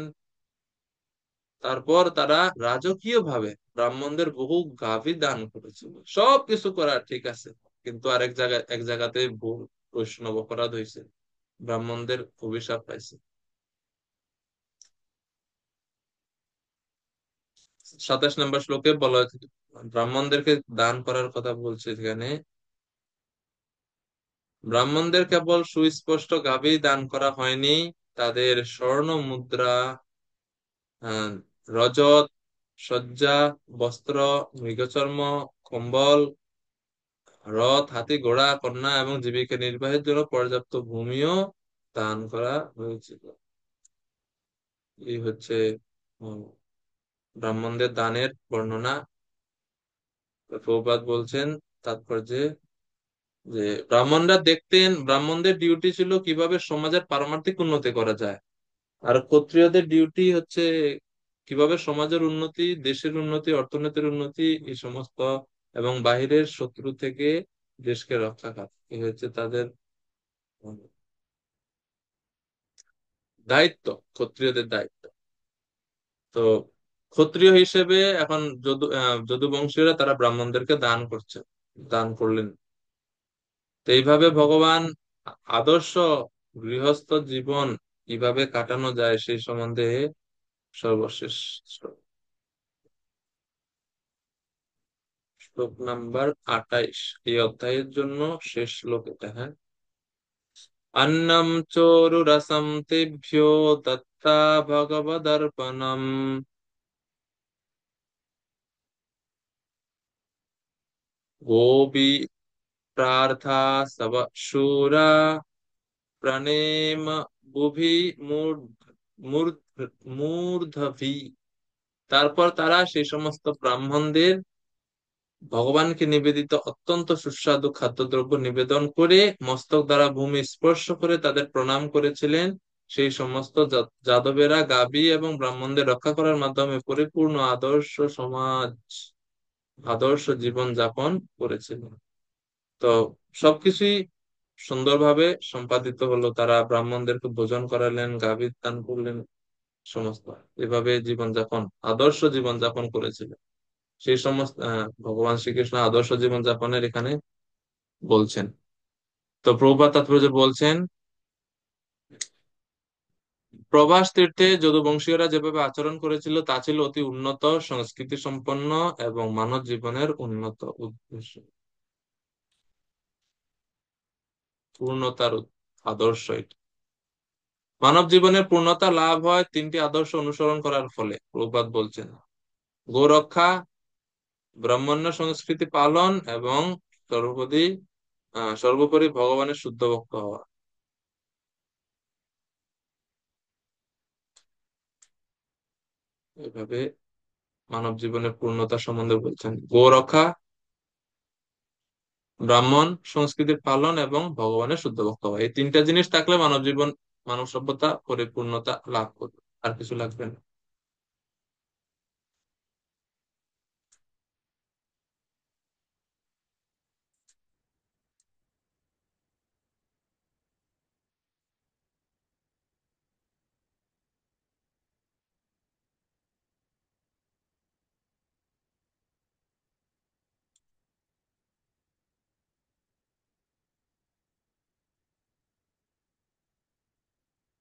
তারপর তারা রাজকীয় ভাবে ব্রাহ্মণদের বহু গাভী দান করেছিল। সবকিছু করা ঠিক আছে, কিন্তু আরেক জায়গায় এক জায়গাতে ভুল, বৈষ্ণব অপরাধ হয়েছে, ব্রাহ্মণদের অভিশাপ পাইছে। 27 নম্বর শ্লোকে বলা হয়েছে ব্রাহ্মণদেরকে দান করার কথা বলছে এখানে। ব্রাহ্মণদের কেবল সুস্পষ্ট গাভী দান করা হয়নি, তাদের স্বর্ণ মুদ্রা, আহ, রজত, সজ্জা, বস্ত্র, মৃগচর্ম, কম্বল, রথ, হাতি, ঘোড়া, কন্যা এবং জীবিকা নির্বাহের জন্য পর্যাপ্ত ভূমিও দান করা হয়েছিল। এই হচ্ছে উম, ব্রাহ্মণদের দানের বর্ণনা। প্রভুপাদ বলছেন তাৎপর্যে যে ব্রাহ্মণরা দেখতেন, ব্রাহ্মণদের ডিউটি ছিল কিভাবে সমাজের পারমার্থিক উন্নতি করা যায়, আর ক্ষত্রিয়দের ডিউটি হচ্ছে কিভাবে সমাজের উন্নতি, দেশের উন্নতি, অর্থনীতির উন্নতি এই সমস্ত এবং বাহিরের শত্রু থেকে দেশকে রক্ষা করা। এই হচ্ছে তাদের দায়িত্ব, ক্ষত্রিয়দের দায়িত্ব। তো ক্ষত্রিয় হিসেবে এখন যদুবংশীয়রা তারা ব্রাহ্মণদেরকে দান করছে, দান করলেন। তো এইভাবে ভগবান আদর্শ গৃহস্থ জীবন কিভাবে কাটানো যায় সেই সম্বন্ধে সর্বশেষ শ্লোক নাম্বার 28 এই অধ্যায়ের জন্য শেষ শ্লোক এটা। হ্যাঁ, অন্নম চোরু রসম তেভ্যো দত্তা ভগবদর্পণম গোপী প্রার্থা সব শূরা প্রণেম বুভি মূর্ধভি। তারপর তারা সেই সমস্ত ব্রাহ্মণদের ভগবানকে নিবেদিত অত্যন্ত সুস্বাদু খাদ্যদ্রব্য নিবেদন করে মস্তক দ্বারা ভূমি স্পর্শ করে তাদের প্রণাম করেছিলেন। সেই সমস্ত যাদবেরা গাভী এবং ব্রাহ্মণদের রক্ষা করার মাধ্যমে পরিপূর্ণ আদর্শ সমাজ, আদর্শ জীবন যাপন করেছিলেন। তো সবকিছুই সুন্দরভাবে সম্পাদিত হলো, তারা ব্রাহ্মণদেরকে ভোজন করালেন, গাভী দান করলেন, সমস্ত এভাবে জীবনযাপন, আদর্শ জীবনযাপন করেছিলেন। সেই সমস্ত ভগবান শ্রীকৃষ্ণ আদর্শ জীবন যাপনের এখানে বলছেন। তো প্রভুপাদ তাৎপর্য বলছেন প্রভাস তীর্থে যদুবংশীয়রা যেভাবে আচরণ করেছিল তা ছিল অতি উন্নত, সংস্কৃতি সম্পন্ন এবং মানব জীবনের উন্নত উদ্দেশ্য, পূর্ণতার আদর্শ এটা। মানব জীবনের পূর্ণতা লাভ হয় তিনটি আদর্শ অনুসরণ করার ফলে। প্রভুপাদ বলছেন গোরক্ষা, ব্রাহ্মণ্য সংস্কৃতি পালন এবং সর্বোপরি সর্বোপরি ভগবানের শুদ্ধ ভক্ত হওয়া। এভাবে মানব জীবনের পূর্ণতা সম্বন্ধে বলছেন। গো রক্ষা, ব্রাহ্মণ, সংস্কৃতির পালন এবং ভগবানের শুদ্ধ ভক্ত হওয়া, এই তিনটা জিনিস থাকলে মানব জীবন, মানব সভ্যতা পরিপূর্ণতা লাভ করবে। আর কিছু লাগবে না।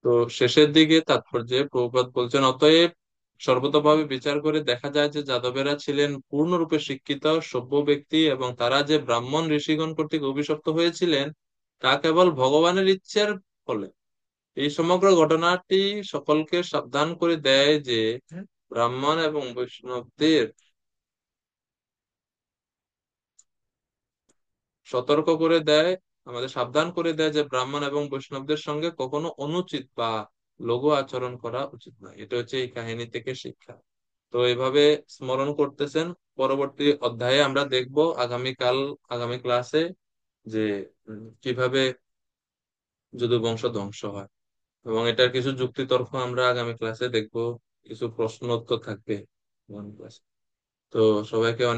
তো শেষের দিকে তাৎপর্যে প্রভুপাদ বলছেন, অতএব সর্বতোভাবে বিচার করে দেখা যায় যে যাদবেরা ছিলেন পূর্ণরূপে শিক্ষিত সভ্য ব্যক্তি, এবং তারা যে ব্রাহ্মণ ঋষিগণ কর্তৃক অভিশপ্ত হয়েছিলেন তা কেবল ভগবানের ইচ্ছার ফলে। এই সমগ্র ঘটনাটি সকলকে সাবধান করে দেয় যে ব্রাহ্মণ এবং বৈষ্ণবদের, সতর্ক করে দেয়, আমাদের সাবধান করে দেয় যে ব্রাহ্মণ এবং বৈষ্ণবদের সঙ্গে কখনো অনুচিত বা লঘু আচরণ করা উচিত নয়। এটা হচ্ছে এই কাহিনী থেকে শিক্ষা। তো এইভাবে স্মরণ করতেছেন। পরবর্তী অধ্যায়ে আমরা দেখব আগামীকাল, আগামী ক্লাসে, যে কিভাবে যদু বংশ ধ্বংস হয়, এবং এটার কিছু যুক্তি তর্ক আমরা আগামী ক্লাসে দেখব। কিছু প্রশ্ন উত্তর থাকবে আগামী ক্লাসে। তো সবাইকে